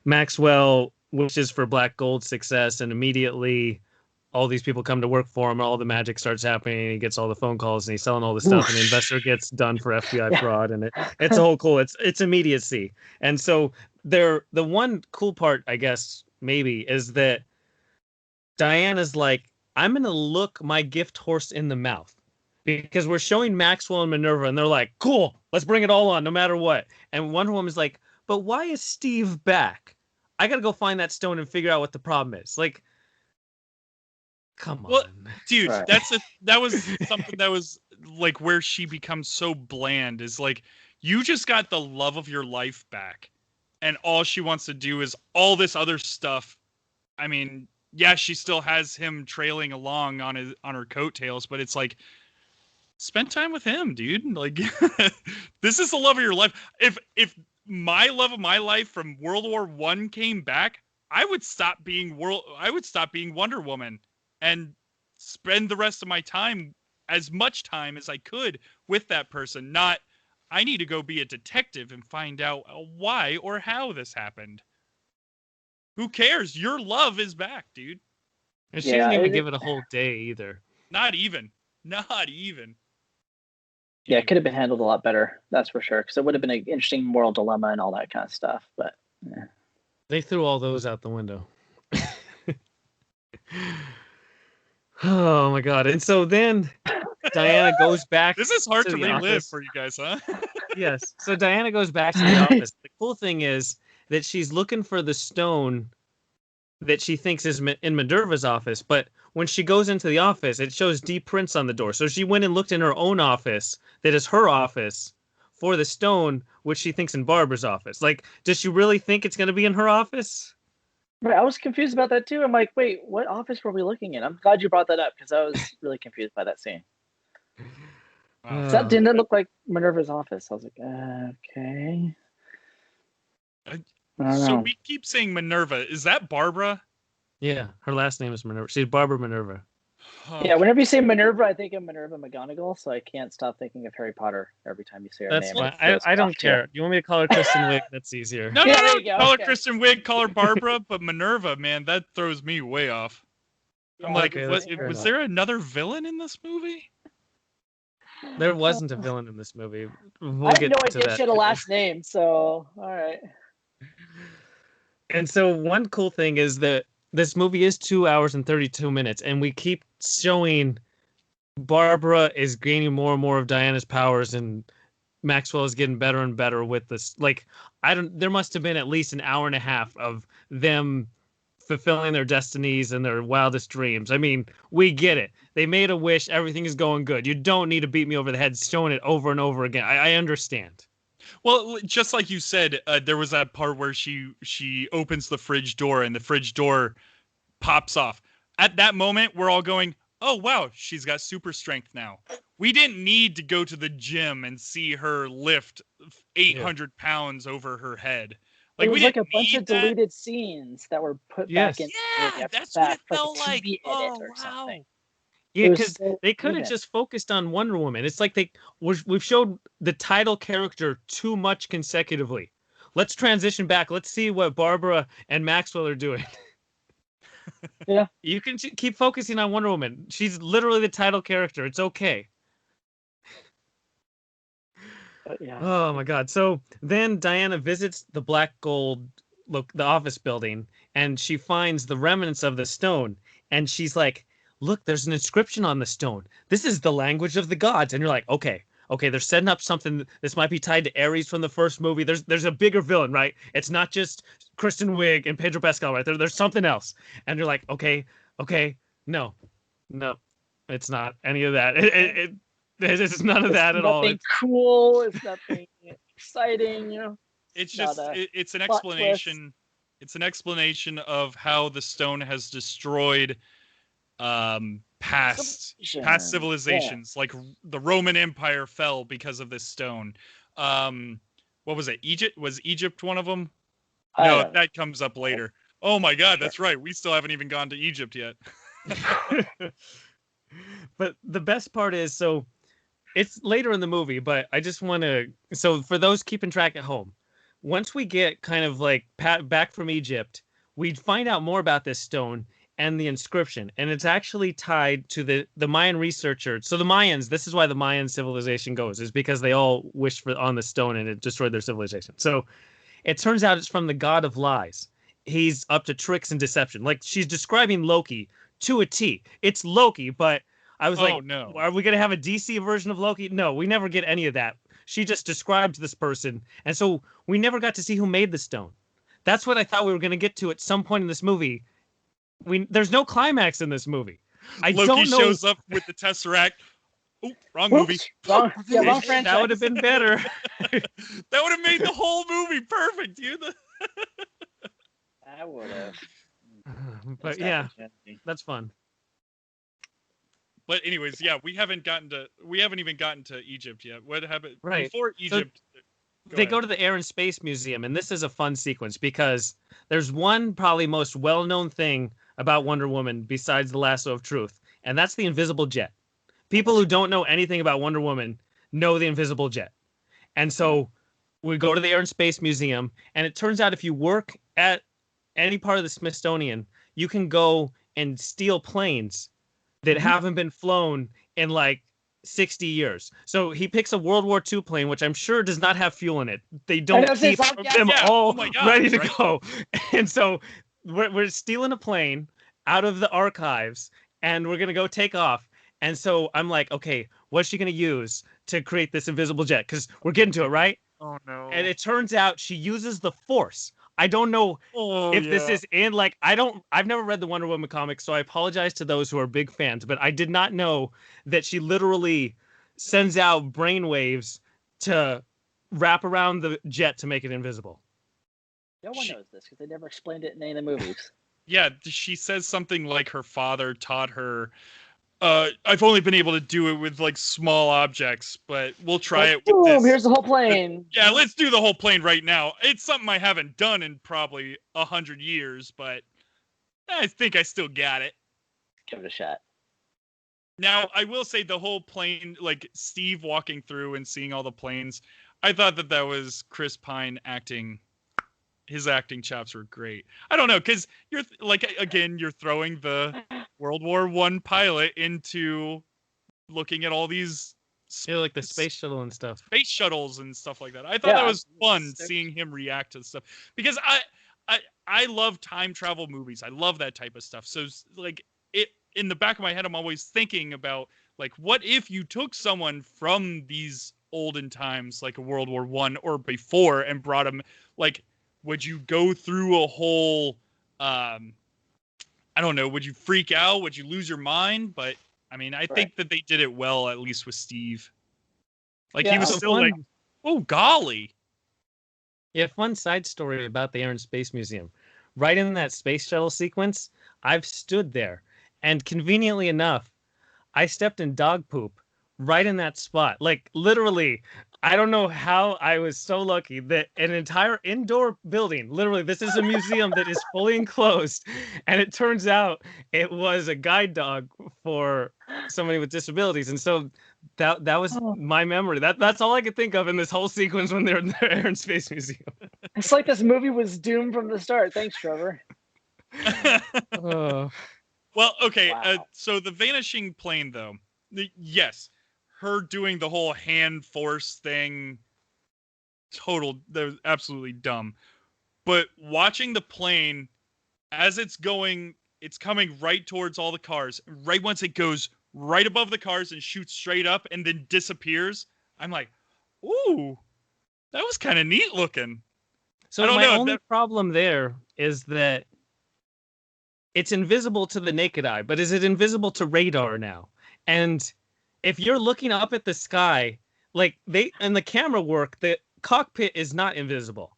Maxwell wishes for black gold success, and immediately all these people come to work for him. All the magic starts happening. And he gets all the phone calls, and he's selling all the stuff. And the investor gets done for FBI fraud, and it's a whole cool. It's immediacy. And so the one cool part, I guess, maybe, is that Diana's like, I'm gonna look my gift horse in the mouth. Because we're showing Maxwell and Minerva, and they're like, cool, let's bring it all on, no matter what. And Wonder Woman's like, but why is Steve back? I gotta go find that stone and figure out what the problem is. Like, come on. Well, dude, Right. that was something that was like where she becomes so bland, is like, you just got the love of your life back, and all she wants to do is all this other stuff. I mean, yeah, she still has him trailing along on her coattails, but it's like, spend time with him, dude. Like, this is the love of your life. If my love of my life from World War I came back, I would stop being Wonder Woman and spend the rest of my time, as much time as I could, with that person. Not, I need to go be a detective and find out why or how this happened. Who cares? Your love is back, dude. And she didn't even give it a whole day either. Not even. Yeah, it could have been handled a lot better. That's for sure. Because it would have been an interesting moral dilemma and all that kind of stuff. But yeah. They threw all those out the window. Oh my god! And so then Diana goes back. This is hard to relive office. for you guys, huh? Yes. So Diana goes back to the office. The cool thing is that she's looking for the stone that she thinks is in Minerva's office, but when she goes into the office, it shows deep prints on the door. So she went and looked in her own office, that is her office, for the stone, which she thinks in Barbara's office. Like, does she really think it's going to be in her office? Right, I was confused about that too. I'm like, wait, what office were we looking in? I'm glad you brought that up because I was really confused by that scene. Wow. That didn't look like Minerva's office. I was like, okay. So we keep saying Minerva. Is that Barbara? Yeah, her last name is Minerva. She's Barbara Minerva. Oh. Yeah, whenever you say Minerva, I think of Minerva McGonagall, so I can't stop thinking of Harry Potter every time you say her That's name. fine. I don't care. You want me to call her Kristen Wiig? That's easier. No, Yeah, no, there no. you go, Call okay. her Kristen Wiig, call her Barbara, but Minerva, man, that throws me way off. I'm like, okay, was there another villain in this movie? There wasn't a villain in this movie. We'll I have get no to idea that she had a too. last name, so all right. And so one cool thing is that this movie is 2 hours and 32 minutes, and we keep showing Barbara is gaining more and more of Diana's powers, and Maxwell is getting better and better with this. Like, there must have been at least an hour and a half of them fulfilling their destinies and their wildest dreams. I mean, we get it. They made a wish. Everything is going good. You don't need to beat me over the head showing it over and over again. I understand. Well, just like you said, there was that part where she opens the fridge door and the fridge door pops off. At that moment, we're all going, oh, wow, she's got super strength now. We didn't need to go to the gym and see her lift 800 pounds over her head. Like, it was we like a didn't bunch need of that. deleted scenes that were put Yes. back in. Yeah, that's what it felt like. Oh, wow. Something. Yeah, It was because so they could have even. just focused on Wonder Woman. It's like we've showed the title character too much consecutively. Let's transition back. Let's see what Barbara and Maxwell are doing. Yeah. You can keep focusing on Wonder Woman. She's literally the title character. It's okay. But yeah. Oh my god. So then Diana visits the Black Gold, the office building, and she finds the remnants of the stone, and she's like, look, there's an inscription on the stone. This is the language of the gods. And you're like, okay, they're setting up something. This might be tied to Ares from the first movie. There's a bigger villain, right? It's not just Kristen Wiig and Pedro Pascal, right? There's something else. And you're like, okay, no, it's not any of that. It's none of that at all. It's nothing cool. It's nothing exciting. You know. It's just it's an explanation. It's an explanation of how the stone has destroyed past civilizations. Like the Roman Empire fell because of this stone. What was it? Egypt? Was Egypt one of them? No, that comes up later. Oh my god, that's right. We still haven't even gone to Egypt yet. But the best part is, so it's later in the movie, but I just want to. So for those keeping track at home, once we get kind of like back from Egypt, we find out more about this stone and the inscription, and it's actually tied to the Mayan researcher. So the Mayans, this is why the Mayan civilization goes, is because they all wished for on the stone and it destroyed their civilization. So it turns out it's from the god of lies. He's up to tricks and deception. Like she's describing Loki to a T. It's Loki, but I was like, no. are we going to have a DC version of Loki? No, we never get any of that. She just describes this person. And so we never got to see who made the stone. That's what I thought we were going to get to at some point in this movie. There's no climax in this movie. Loki don't know. shows up with the Tesseract. Oh, wrong movie. Wrong franchise. That would have been better. That would have made the whole movie perfect. I would have. But yeah, that's fun. But anyways, yeah, we haven't even gotten to Egypt yet. What happened before Egypt? They go to the Air and Space Museum, and this is a fun sequence because there's one probably most well-known thing about Wonder Woman besides the lasso of truth, and that's the invisible jet. People who don't know anything about Wonder Woman know the invisible jet. And so we go to the Air and Space Museum, and it turns out if you work at any part of the Smithsonian, you can go and steal planes that haven't been flown in like 60 years. So he picks a World War II plane, which I'm sure does not have fuel in it. They don't keep them all ready to go. And so we're stealing a plane out of the archives, and we're going to go take off. And so I'm like, okay, what's she going to use to create this invisible jet? Because we're getting to it, right? Oh, no. And it turns out she uses the Force. I don't know if this is in, like, I've never read the Wonder Woman comics, so I apologize to those who are big fans, but I did not know that she literally sends out brainwaves to wrap around the jet to make it invisible. No one knows this because they never explained it in any of the movies. Yeah, she says something like her father taught her, I've only been able to do it with like small objects, but we'll try it with this. Here's the whole plane. Yeah, let's do the whole plane right now. It's something I haven't done in probably 100 years, but I think I still got it. Give it a shot. Now, I will say the whole plane, like Steve walking through and seeing all the planes, I thought that was Chris Pine acting. His acting chops were great. I don't know, because you're like, again, you're throwing the World War I pilot into looking at all these like the space shuttle and stuff. Space shuttles and stuff like that. I thought that was fun seeing him react to stuff, because I love time travel movies. I love that type of stuff. So like it in the back of my head, I'm always thinking about like, what if you took someone from these olden times, like a World War I or before, and brought them like. Would you go through a whole, I don't know, would you freak out? Would you lose your mind? But, I mean, I think that they did it well, at least with Steve. Like, he was still like, oh, golly. Yeah, fun side story about the Air and Space Museum. Right in that space shuttle sequence, I've stood there. And conveniently enough, I stepped in dog poop right in that spot. Like, literally... I don't know how I was so lucky that an entire indoor building, literally, this is a museum that is fully enclosed. And it turns out it was a guide dog for somebody with disabilities. And so that was my memory. That's all I could think of in this whole sequence when they're in the Air and Space Museum. It's like this movie was doomed from the start. Thanks, Trevor. Well, okay. Wow. So the Vanishing Plane, though, yes. Her doing the whole hand force thing, that was absolutely dumb. But watching the plane as it's coming right towards all the cars. Right once it goes right above the cars and shoots straight up and then disappears, I'm like, ooh, that was kind of neat looking. So my only problem there is that it's invisible to the naked eye, but is it invisible to radar now? And if you're looking up at the sky, like in the camera work, the cockpit is not invisible.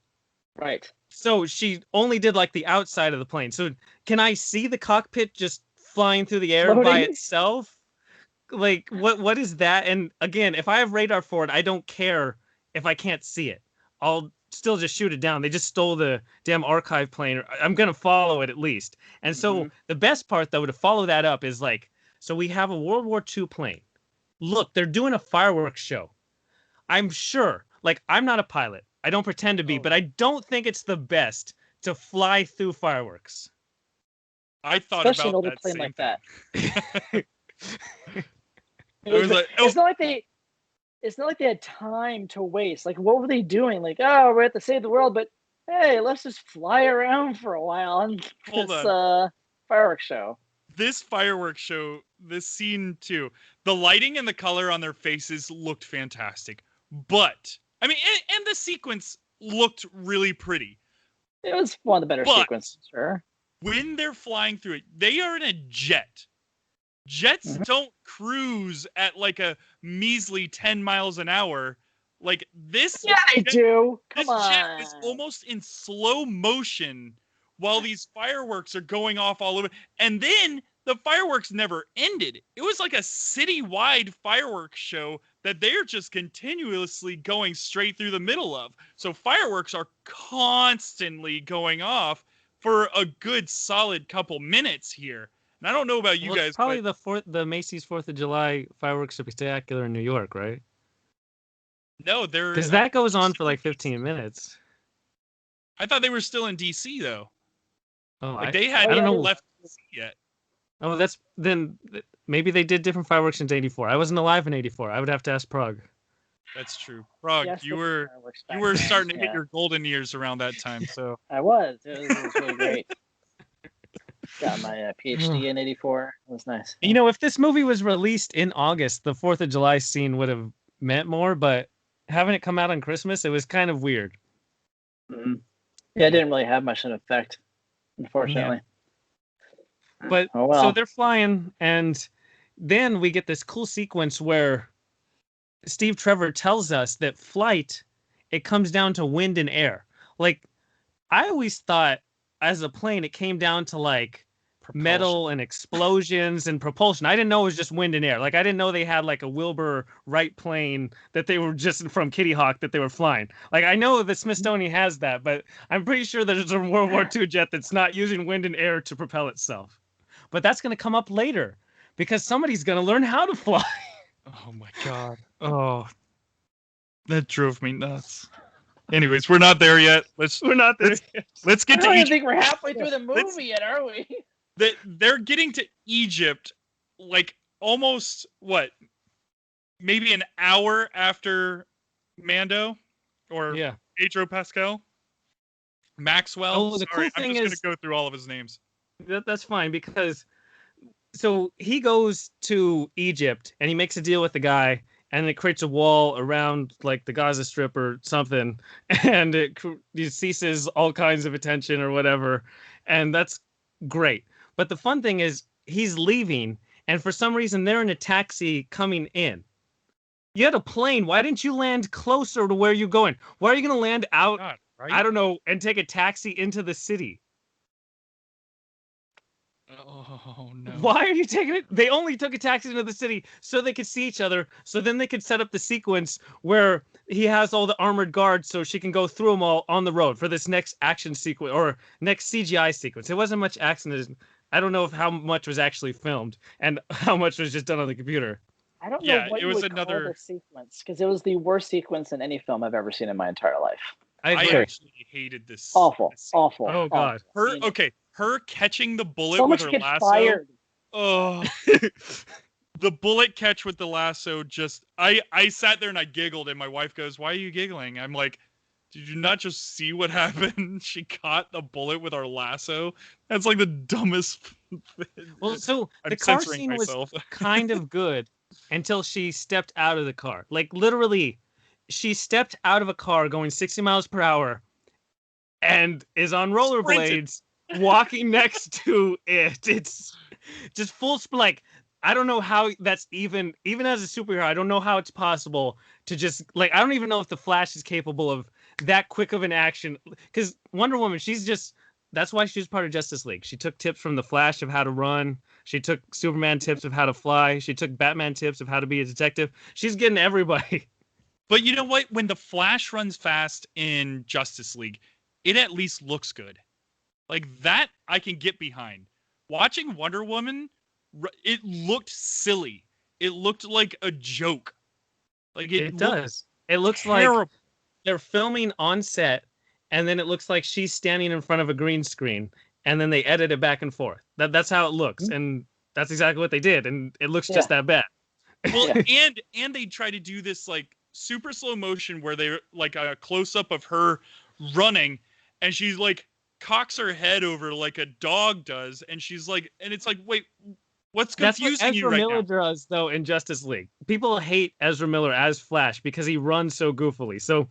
Right. So she only did like the outside of the plane. So can I see the cockpit just flying through the air by itself? Like what is that? And again, if I have radar for it, I don't care if I can't see it. I'll still just shoot it down. They just stole the damn archive plane. I'm going to follow it at least. And so the best part though, to follow that up is like, so we have a World War II plane. look, they're doing a fireworks show. I'm sure, like, I'm not a pilot. I don't pretend to be, but I don't think it's the best to fly through fireworks. I thought Especially an about older that plane same like thing. that. I was like, oh, It's not like they had time to waste. Like, what were they doing? Like, oh, we're at to save the world, but hey, let's just fly around for a while on hold this on. fireworks show. This fireworks show, this scene too, the lighting and the color on their faces looked fantastic. But I mean, and the sequence looked really pretty. It was one of the better But sequences, sure. when they're flying through it, they are in a jet. Jets don't cruise at like a measly 10 miles an hour. Like this. Yeah, they do. This Come jet on. was almost in slow motion while these fireworks are going off all over. And then the fireworks never ended. It was like a citywide fireworks show that they're just continuously going straight through the middle of. So fireworks are constantly going off for a good solid couple minutes here. And I don't know about you guys, it's probably the Macy's 4th of July fireworks spectacular in New York, right? No, they're because that goes on for like 15 minutes. I thought they were still in DC though. Oh, like they hadn't left DC yet. Oh, that's then maybe they did different fireworks in '84. I wasn't alive in '84. I would have to ask Prague. That's true. Prague, Yes, you were starting to hit your golden years around that time. So I was. It was really great. Got my PhD in '84. It was nice. You know, if this movie was released in August, the 4th of July scene would have meant more. But having it come out on Christmas, it was kind of weird. Mm-hmm. Yeah, it didn't really have much of an effect, unfortunately. Yeah. But so they're flying, and then we get this cool sequence where Steve Trevor tells us that flight, it comes down to wind and air. Like, I always thought as a plane, it came down to like metal and explosions and propulsion. I didn't know it was just wind and air. Like, I didn't know they had like a Wilbur Wright plane that they were just from Kitty Hawk that they were flying. Like, I know the Smithsonian has that, but I'm pretty sure there's a World War II jet that's not using wind and air to propel itself. But that's going to come up later because somebody's going to learn how to fly. Oh my God. Oh, that drove me nuts. Anyways, we're not there yet. We're not there yet. Let's get to Egypt. I don't think we're halfway through the movie yet, are we? They're getting to Egypt like almost maybe an hour after Mando or Pedro Pascal. Maxwell. Oh, the cool thing I'm just going to go through all of his names. That's fine because so he goes to Egypt and he makes a deal with the guy and it creates a wall around like the Gaza Strip or something and it ceases all kinds of attention or whatever. And that's great. But the fun thing is he's leaving and for some reason they're in a taxi coming in. You had a plane. Why didn't you land closer to where you're going? Why are you going to land out, right? I don't know, and take a taxi into the city? Oh, no. Why are you taking it? They only took a taxi into the city so they could see each other. So then they could set up the sequence where he has all the armored guards so she can go through them all on the road for this next action sequence or next CGI sequence. It wasn't much action. I don't know how much was actually filmed and how much was just done on the computer. I don't know what you would call the sequence because it was the worst sequence in any film I've ever seen in my entire life. I actually hated this. Awful. Oh, God. Her catching the bullet with her lasso. Fired. Oh, the bullet catch with the lasso. Just I sat there and I giggled, and my wife goes, "Why are you giggling?" I'm like, "Did you not just see what happened? She caught the bullet with our lasso. That's like the dumbest." Well, so the car scene was kind of good until she stepped out of the car. Like literally, she stepped out of a car going 60 miles per hour, and is on rollerblades. Walking next to it, it's just full like I don't know how that's even as a superhero. I don't know how it's possible to just like I don't even know if the Flash is capable of that quick of an action. Because Wonder Woman, that's why she's part of Justice League. She took tips from the Flash of how to run. She took Superman tips of how to fly. She took Batman tips of how to be a detective. She's getting everybody. But you know what? When the Flash runs fast in Justice League, it at least looks good. Like that I can get behind. Watching Wonder Woman, it looked silly. it looked like a joke. Like it does. It looks like terrible. they're filming on set, and then it looks like she's standing in front of a green screen, and then they edit it back and forth. That's how it looks, and that's exactly what they did, and it looks just that bad. Well, and they try to do this like super slow motion where they like a close up of her running, and she's like cocks her head over like a dog does, and she's like, and it's like, wait, what's confusing That's what you Ezra right Miller now? does though in Justice League. People hate Ezra Miller as Flash because he runs so goofily. So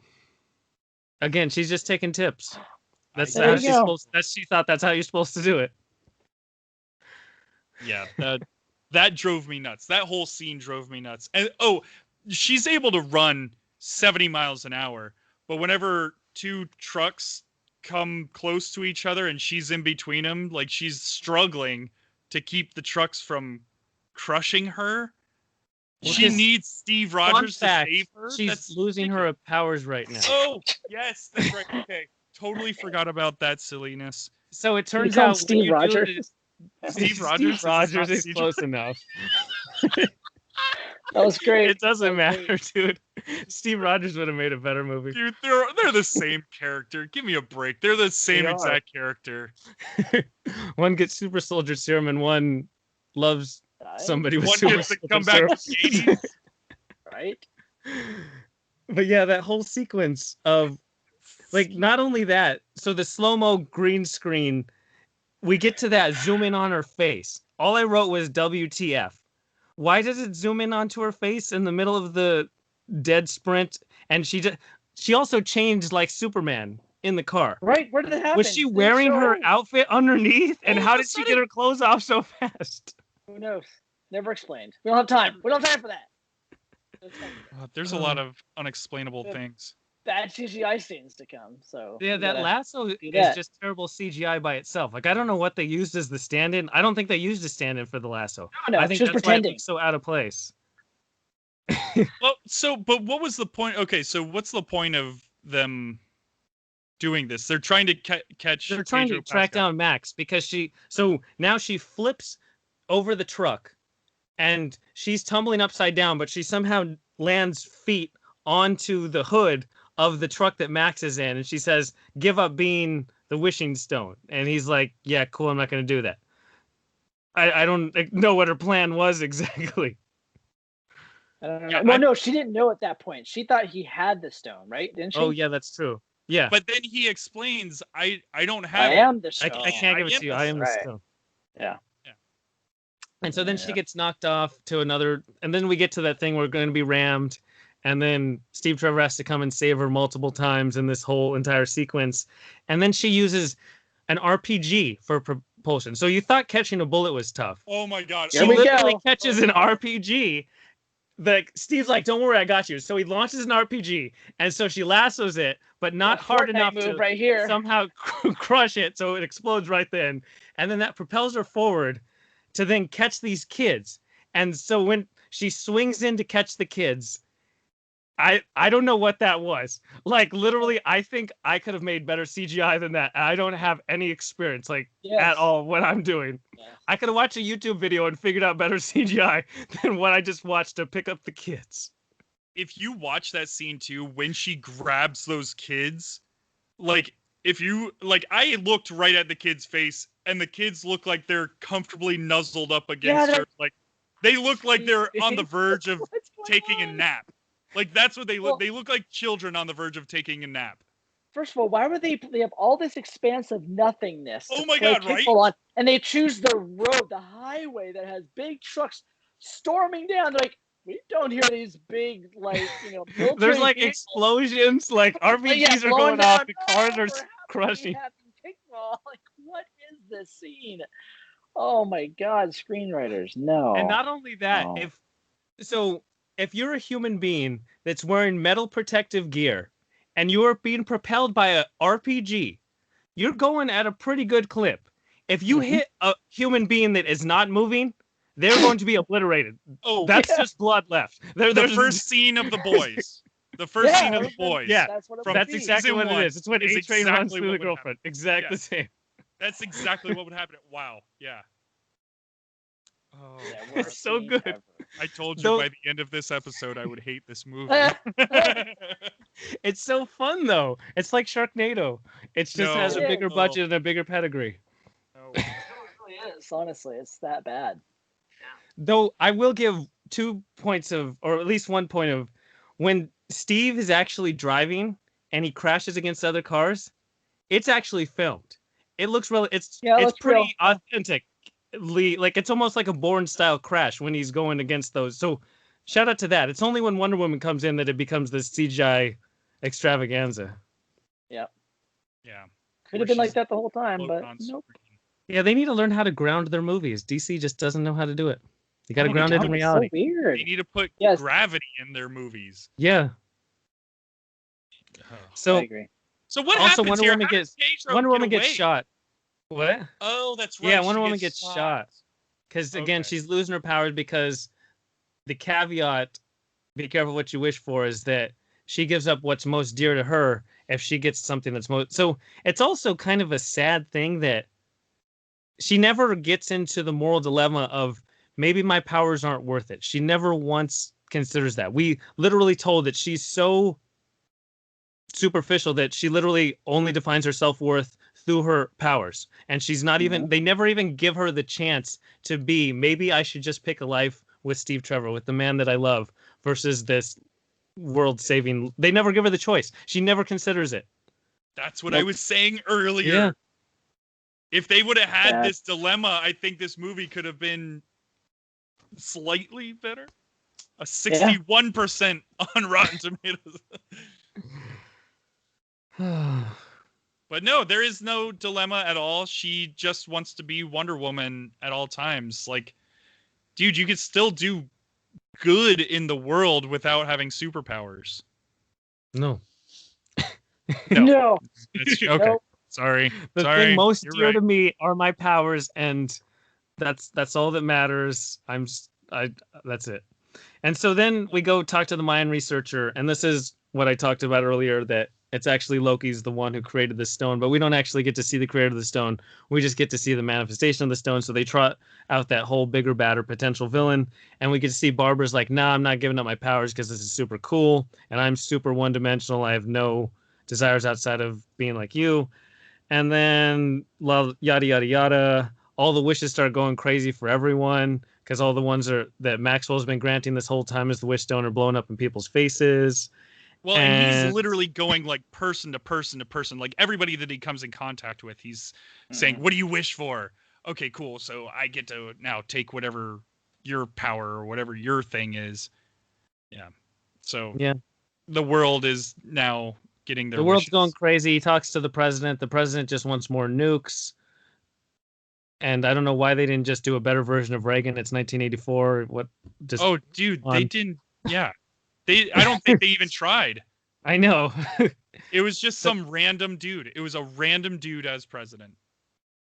again, she's just taking tips. That's how she's supposed. She thought that's how you're supposed to do it. Yeah, that drove me nuts. That whole scene drove me nuts. And she's able to run 70 miles an hour, but whenever two trucks come close to each other and she's in between them, like she's struggling to keep the trucks from crushing her. Well, she needs Steve Rogers to save her. She's losing her powers right now. Oh, yes, that's right. Okay, totally forgot about that silliness. So it turns out Steve Rogers. Steve Rogers is close enough. That was great. It doesn't matter, dude. Steve Rogers would have made a better movie. Dude, they're the same character. Give me a break. They're the same exact character. One gets super soldier serum and one loves somebody with one super gets to soldier come serum. back to the 80s. Right? But yeah, that whole sequence of like not only that, so the slow-mo green screen, we get to that zoom in on her face. All I wrote was WTF. Why does it zoom in onto her face in the middle of the dead sprint? And she also changed like Superman in the car. Right? Where did it happen? Was she wearing her outfit underneath? And how did she get her clothes off so fast? Who knows? Never explained. We don't have time. We don't have time for that. There's a lot of unexplainable things. Bad CGI scenes to come. So yeah, that lasso is just terrible CGI by itself. Like I don't know what they used as the stand-in. I don't think they used a stand-in for the lasso. No, I think that's pretending. Why it looks so out of place. Well, but what was the point? Okay, so what's the point of them doing this? They're trying to catch. They're trying to track down Max because now she flips over the truck, and she's tumbling upside down, but she somehow lands feet onto the hood of the truck that Max is in, and she says, "Give up being the wishing stone." And he's like, "Yeah, cool, I'm not going to do that." I don't know what her plan was exactly. I don't know. Yeah, well, no, she didn't know at that point. She thought he had the stone, right? Didn't she? Oh, yeah, that's true. Yeah. But then he explains, I don't have I am the stone. I can't give it to you. I am the stone. Yeah. And so then she gets knocked off to another, and then we get to that thing where we're going to be rammed, and then Steve Trevor has to come and save her multiple times in this whole entire sequence. And then she uses an RPG for propulsion. So you thought catching a bullet was tough. Oh my God. She literally catches an RPG. Steve's like, "Don't worry, I got you." So he launches an RPG, and so she lassos it, but not hard enough to somehow crush it, so it explodes right then. And then that propels her forward to then catch these kids. And so when she swings in to catch the kids, I don't know what that was. Like, literally, I think I could have made better CGI than that. I don't have any experience, at all, what I'm doing. Yeah. I could have watched a YouTube video and figured out better CGI than what I just watched to pick up the kids. If you watch that scene, too, when she grabs those kids, I looked right at the kid's face, and the kids look like they're comfortably nuzzled up against her. Like, they look like they're on the verge of taking a nap. Like, that's what they look. They look like children on the verge of taking a nap. First of all, why would they have all this expansive nothingness? Oh my God, right? On, and they choose the road, the highway that has big trucks storming down. They're like, we don't hear these big, there's explosions, RPGs are going off, the cars are crushing. Like, what is this scene? Oh my God, screenwriters, no. And not only that, if you're a human being that's wearing metal protective gear and you are being propelled by a RPG, you're going at a pretty good clip. If you hit a human being that is not moving, they're going to be obliterated. Oh, that's just blood left. The first scene of The Boys. The first scene of The Boys. Yeah, that's exactly what it is. It's when A-Train runs through the girlfriend. Exactly the same. That's exactly what would happen. Wow. Yeah. Oh, Yeah, God. worst so scene good. ever. I told you Though- by the end of this episode I would hate this movie. It's so fun though. It's like Sharknado. It just has a No. bigger budget and a bigger pedigree. No. It really is, honestly. It's that bad. Though I will give 2 points of, or at least 1 point of, when Steve is actually driving and he crashes against other cars, it's actually filmed. It looks really, it's pretty real. authentic. Like it's almost like a Bourne style crash when he's going against those. So shout out to that. It's only when Wonder Woman comes in that it becomes this CGI extravaganza. Yep. Yeah. Could have been like that the whole time, Floating but on nope. screen. Yeah, they need to learn how to ground their movies. DC just doesn't know how to do it. You got to Oh, ground it God, in it's reality. So weird. They need to put Yes. gravity in their movies. Yeah. I So agree. So what also happens Wonder here? Woman How gets does Pedro Wonder get Woman gets away? shot. What? Oh, that's right. Yeah, she Wonder Woman gets shot. Because again, Okay. she's losing her powers because the caveat, be careful what you wish for, is that she gives up what's most dear to her if she gets something that's most. So it's also kind of a sad thing that she never gets into the moral dilemma of maybe my powers aren't worth it. She never once considers that. We literally told that she's so superficial that she literally only defines her self-worth through her powers, and she's not even, they never even give her the chance to be, maybe I should just pick a life with Steve Trevor, with the man that I love, versus this world saving. They never give her the choice. She never considers it. That's what I was saying earlier. Yeah. If they would have had Yeah. this dilemma, I think this movie could have been slightly better. A 61% on Rotten Tomatoes. But no, there is no dilemma at all. She just wants to be Wonder Woman at all times. Like, dude, you could still do good in the world without having superpowers. No. No. It's, okay. Nope. Sorry. The Sorry. thing most You're dear right. to me are my powers, and that's all that matters. That's it. And so then we go talk to the Mayan researcher, and this is what I talked about earlier, that it's actually Loki's the one who created the stone, but we don't actually get to see the creator of the stone. We just get to see the manifestation of the stone. So they trot out that whole bigger, badder potential villain, and we get to see Barbara's like, nah, I'm not giving up my powers because this is super cool, and I'm super one-dimensional. I have no desires outside of being like you. And then yada, yada, yada. All the wishes start going crazy for everyone because all the ones that Maxwell's been granting this whole time as the wish stone are blowing up in people's faces. Well, and he's literally going like person to person to person. Like everybody that he comes in contact with, he's saying, what do you wish for? Okay, cool. So I get to now take whatever your power or whatever your thing is. Yeah. So yeah, the world is now getting their the world's wishes. going crazy. He talks to the president. The president just wants more nukes. And I don't know why they didn't just do a better version of Reagan. It's 1984. What? Just oh, dude, they didn't. Yeah. I don't think they even tried. I know. It was just some random dude. It was a random dude as president.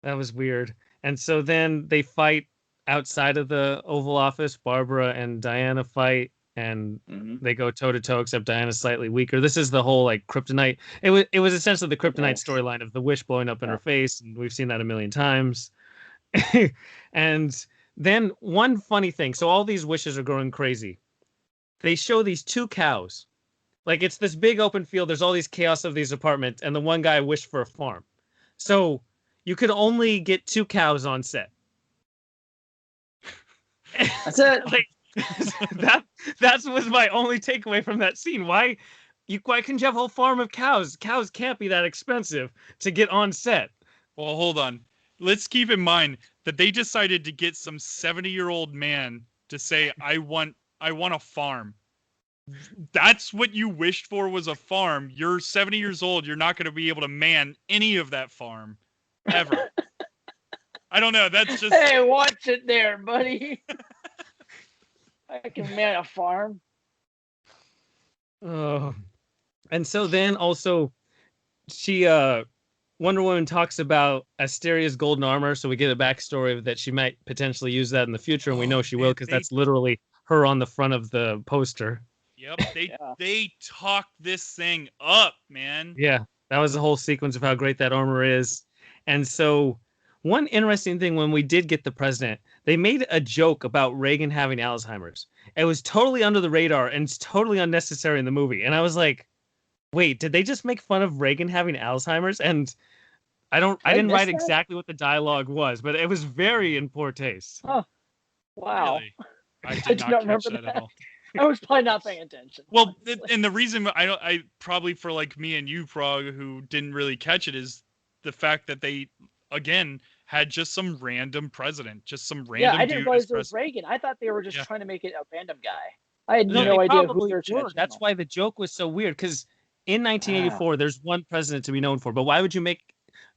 That was weird. And so then they fight outside of the Oval Office. Barbara and Diana fight, and they go toe to toe, except Diana's slightly weaker. This is the whole like kryptonite. It was essentially the kryptonite storyline of the wish blowing up in her face, and we've seen that a million times. And then one funny thing. So all these wishes are going crazy. They show these 2 cows. Like it's this big open field. There's all these chaos of these apartments, and the one guy wished for a farm. So you could only get 2 cows on set. That's it. Like that was my only takeaway from that scene. Why couldn't you have a whole farm of cows? Cows can't be that expensive to get on set. Well, hold on. Let's keep in mind that they decided to get some 70-year-old man to say, I want a farm. That's what you wished for, was a farm. You're 70 years old. You're not going to be able to man any of that farm ever. I don't know. That's just. Hey, watch it there, buddy. I can man a farm. Oh. And so then also she Wonder Woman talks about Asteria's golden armor, so we get a backstory of that she might potentially use that in the future, and we know she will because that's literally her on the front of the poster. Yep, they talked this thing up, man. Yeah, that was the whole sequence of how great that armor is. And so one interesting thing when we did get the president, they made a joke about Reagan having Alzheimer's. It was totally under the radar and it's totally unnecessary in the movie. And I was like, wait, did they just make fun of Reagan having Alzheimer's? And I didn't write exactly what the dialogue was, but it was very in poor taste. Oh, wow. Really? I did not catch that at all. I was probably not paying attention. Well, and the reason I probably for like me and you, Frog, who didn't really catch it, is the fact that they again had just some random president, just some random. Yeah, I didn't realize it was Reagan. I thought they were just trying to make it a random guy. I had no idea who they were trying to. That's why the joke was so weird. Because in 1984, there's one president to be known for, but why would you make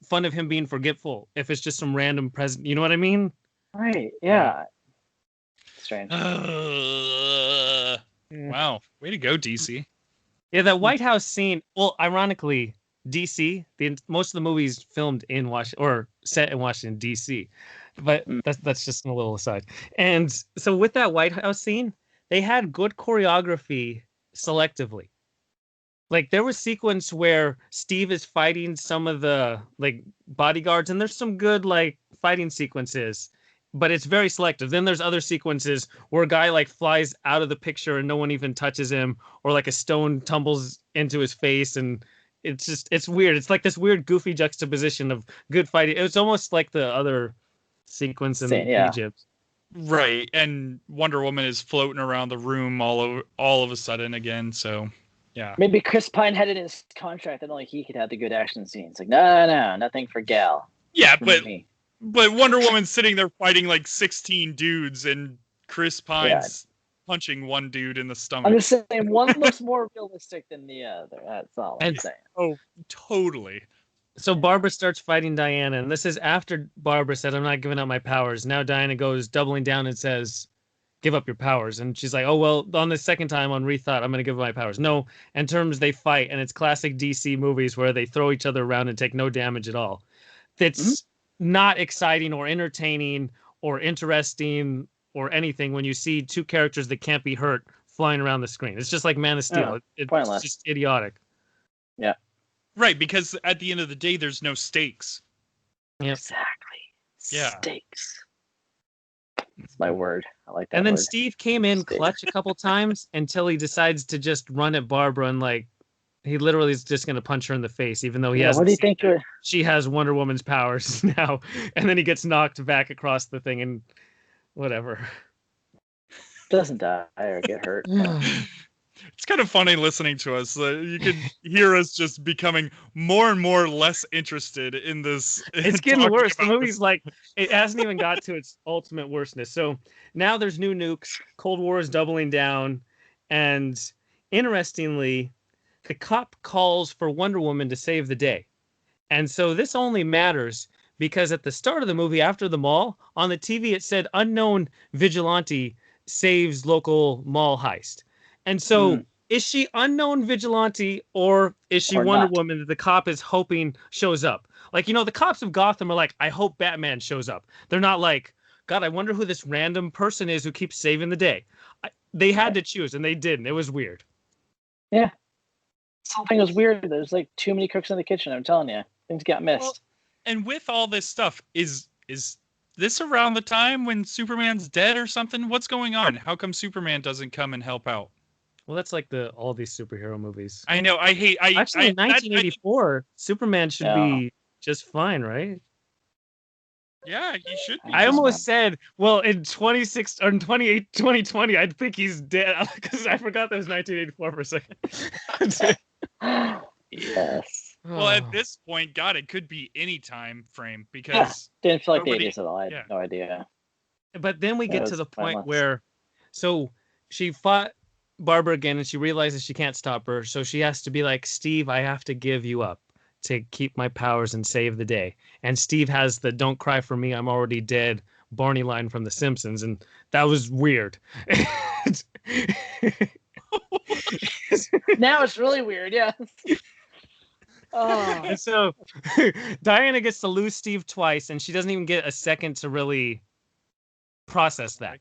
fun of him being forgetful if it's just some random president? You know what I mean? Right. Yeah. Strange. Wow. Way to go, DC. Yeah, that White House scene. Well, ironically, DC, most of the movies filmed in Washington or set in Washington, DC. But that's just a little aside. And so with that White House scene, they had good choreography selectively. Like there was sequence where Steve is fighting some of the like bodyguards, and there's some good like fighting sequences. But it's very selective. Then there's other sequences where a guy like flies out of the picture and no one even touches him, or like a stone tumbles into his face, and it's weird. It's like this weird goofy juxtaposition of good fighting. It's almost like the other sequence in Egypt. Right, and Wonder Woman is floating around the room all of a sudden again. So, yeah. Maybe Chris Pine had it in his contract that only he could have the good action scenes. Like, no, nothing for Gal. Yeah, but Wonder Woman's sitting there fighting like 16 dudes, and Chris Pine's punching one dude in the stomach. I'm just saying one looks more realistic than the other. That's all I'm saying. Oh, totally. So Barbara starts fighting Diana, and this is after Barbara said, I'm not giving up my powers. Now Diana goes doubling down and says, give up your powers. And she's like, oh, well, on the second time on rethought, I'm going to give up my powers. No, in terms they fight, and it's classic DC movies where they throw each other around and take no damage at all. It's not exciting or entertaining or interesting or anything when you see two characters that can't be hurt flying around the screen. It's just like Man of Steel. It's just idiotic. Yeah. Right, because at the end of the day, there's no stakes. Yep. Exactly. Yeah. Stakes. That's my word. I like that. And then Steve came in clutch a couple times until he decides to just run at Barbara and like he literally is just going to punch her in the face, even though he has. What do you think? She has Wonder Woman's powers now, and then he gets knocked back across the thing and whatever. Doesn't die or get hurt. It's kind of funny listening to us. You could hear us just becoming more and more less interested in this. It's getting worse. The movie's like, it hasn't even got to its ultimate worstness. So now there's new nukes. Cold War is doubling down. And interestingly, the cop calls for Wonder Woman to save the day. And so this only matters because at the start of the movie, after the mall, on the TV, it said unknown vigilante saves local mall heist. And so is she unknown vigilante or is she Wonder Woman that the cop is hoping shows up? Like, you know, the cops of Gotham are like, I hope Batman shows up. They're not like, God, I wonder who this random person is who keeps saving the day. They had to choose and they didn't. It was weird. Yeah. Something was weird. There's like too many cooks in the kitchen. I'm telling you, things got missed. Well, and with all this stuff, is this around the time when Superman's dead or something? What's going on? How come Superman doesn't come and help out? Well, that's like all these superhero movies. I know. Actually, in 1984, Superman should be just fine, right? Yeah, he should be. I almost said, well, in 2020, I'd think he's dead because I forgot that was 1984 for a second. Yes. Well, at this point, God, it could be any time frame because didn't feel like the 80s at all. I had no idea. But then we get to the point where, so she fought Barbara again, and she realizes she can't stop her, so she has to be like, Steve, I have to give you up to keep my powers and save the day. And Steve has the "Don't cry for me, I'm already dead" Barney line from The Simpsons, and that was weird. Now it's really weird, yeah. And so Diana gets to lose Steve twice, and she doesn't even get a second to really process that.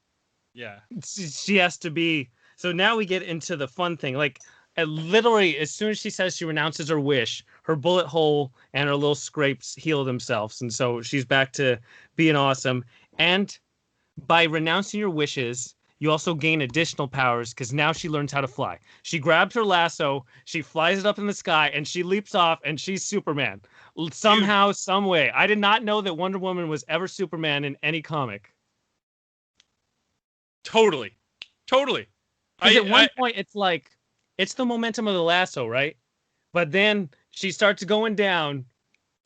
Yeah. She has to be. So now we get into the fun thing. Like, literally, as soon as she says she renounces her wish, her bullet hole and her little scrapes heal themselves. And so she's back to being awesome. And by renouncing your wishes, you also gain additional powers because now she learns how to fly. She grabs her lasso, she flies it up in the sky, and she leaps off, and she's Superman. Somehow, some way. I did not know that Wonder Woman was ever Superman in any comic. Totally. Because at one point, it's like, it's the momentum of the lasso, right? But then she starts going down,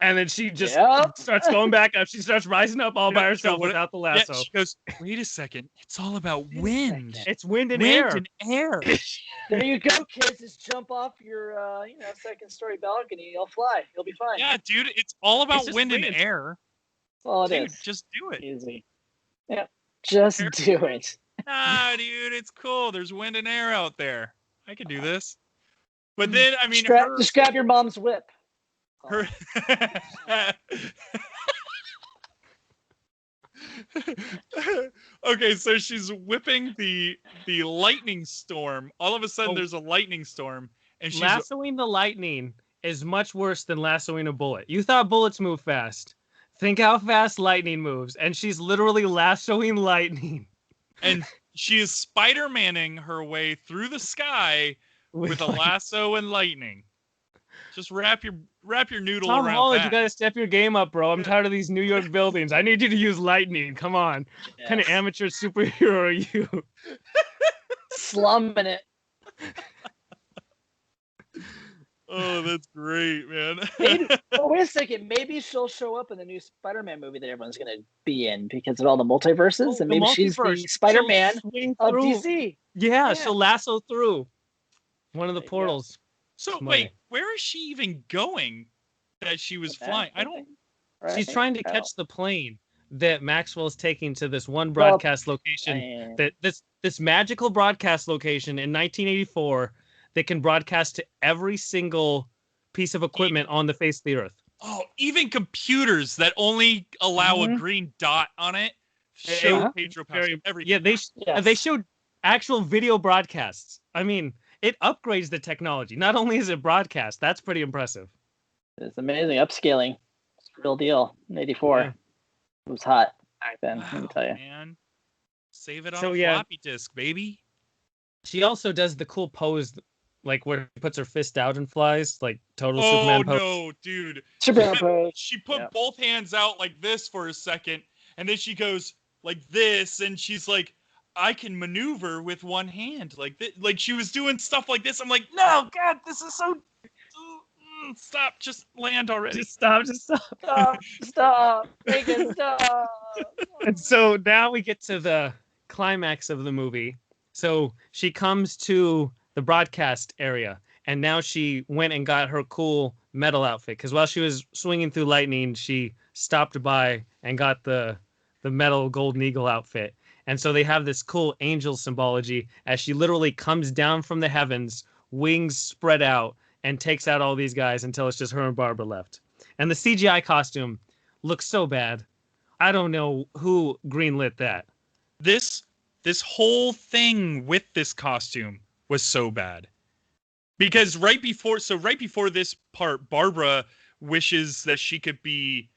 and then she just starts going back up. She starts rising up all by herself without the lasso. Yeah, she goes, wait a second. It's all about wind. It's wind and air. There you go, kids. Just jump off your second-story balcony. You'll fly. You'll be fine. Yeah, dude. It's all about wind and air. That's all it is. Dude, just do it. Easy. Yeah, just do it. Nah, dude. It's cool. There's wind and air out there. I can do this. But then, I mean... just grab your mom's whip. Her... Okay, so she's whipping the lightning storm. All of a sudden, there's a lightning storm, and she's lassoing the lightning is much worse than lassoing a bullet. You thought bullets move fast. Think how fast lightning moves, and she's literally lassoing lightning. And she is Spider-Manning her way through the sky with a lasso and lightning. Just wrap your noodle Tom around Holland, that. You gotta step your game up, bro. I'm tired of these New York buildings. I need you to use lightning. Come on. Yes. What kind of amateur superhero are you? Slumming it. Oh, that's great, man. Wait a second. Maybe she'll show up in the new Spider-Man movie that everyone's going to be in because of all the multiverses, and maybe she's the Spider-Man of DC. Yeah, she'll lasso through one of the portals. So wait, where is she even going? That she was flying? I don't. Right? She's trying to catch the plane that Maxwell's taking to this one broadcast location. That this magical broadcast location in 1984 that can broadcast to every single piece of equipment on the face of the earth. Oh, even computers that only allow a green dot on it show Pedro Pascal. Yeah, they showed actual video broadcasts. I mean, it upgrades the technology. Not only is it broadcast, that's pretty impressive. It's amazing. Upscaling. It's a real deal. In 84. Yeah. It was hot back then, let me tell you. Man. Save it on a floppy disk, baby. She also does the cool pose, like where she puts her fist out and flies, like total Superman pose. Oh, no, dude. Superman pose. She put both hands out like this for a second, and then she goes like this, and she's like, I can maneuver with one hand. Like she was doing stuff like this. I'm like, no, God, this is so... Stop, just land already. Just stop. Stop. Make it stop. And so now we get to the climax of the movie. So she comes to the broadcast area, and now she went and got her cool metal outfit. Because while she was swinging through lightning, she stopped by and got the metal golden eagle outfit. And so they have this cool angel symbology as she literally comes down from the heavens, wings spread out, and takes out all these guys until it's just her and Barbara left. And the CGI costume looks so bad. I don't know who greenlit that. This whole thing with this costume was so bad. Because right before this part, Barbara wishes that she could be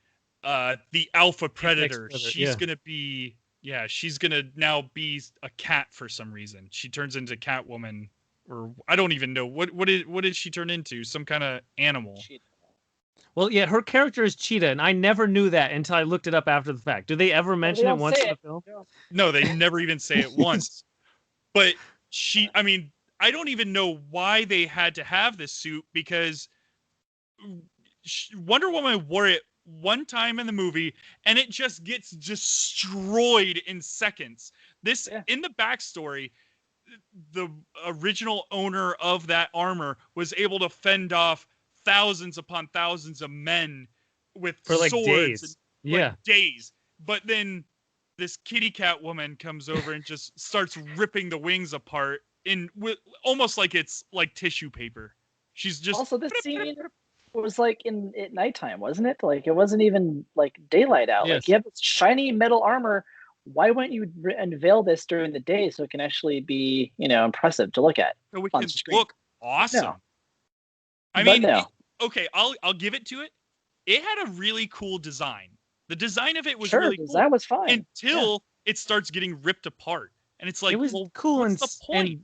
the alpha predator. She's going to be... Yeah, she's going to now be a cat for some reason. She turns into Catwoman, or I don't even know. What did she turn into? Some kind of animal. Well, yeah, her character is Cheetah, and I never knew that until I looked it up after the fact. Do they ever mention it once in the film? No, they never even say it once. But I don't even know why they had to have this suit, because Wonder Woman wore it one time in the movie, and it just gets destroyed in seconds. In the backstory, the original owner of that armor was able to fend off thousands upon thousands of men with swords days. Days. But then this kitty cat woman comes over and just starts ripping the wings apart almost like it's like tissue paper. She's just also this scene was like at nighttime, wasn't it? Like it wasn't even like daylight out. Yes. Like you have this shiny metal armor. Why wouldn't you unveil this during the day so it can actually be, impressive to look at? So we can look awesome. No. I mean, okay, I'll give it to it. It had a really cool design. The design of it was really cool. The design was fine. it starts getting ripped apart. And it's like, It was well, cool what's the point?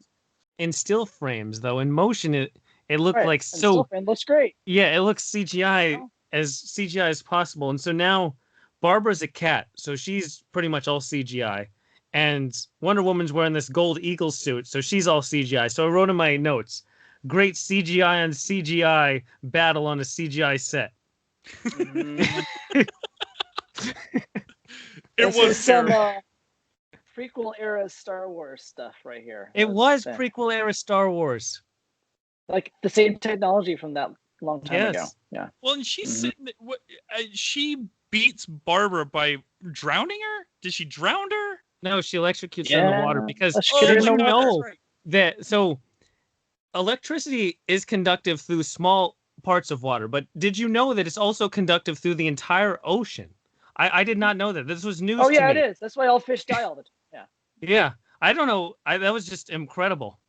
in still frames though. In motion, it looked Right. like And still, it looks great. Yeah, it looks CGI as CGI as possible. And so now Barbara's a cat, so she's pretty much all CGI. And Wonder Woman's wearing this gold eagle suit, so she's all CGI. So I wrote in my notes, great CGI on CGI battle on a CGI set. It was some prequel era Star Wars stuff right here. It was prequel era Star Wars. Like the same technology from that long time ago. Yeah. Well, and she's sitting. She beats Barbara by drowning her. Did she drown her? No, she electrocutes her in the water because did you know that so electricity is conductive through small parts of water, but did you know that it's also conductive through the entire ocean? I did not know that. This was news to me. Oh yeah, it is. That's why all fish die all the time. Yeah. Yeah. I don't know. That was just incredible.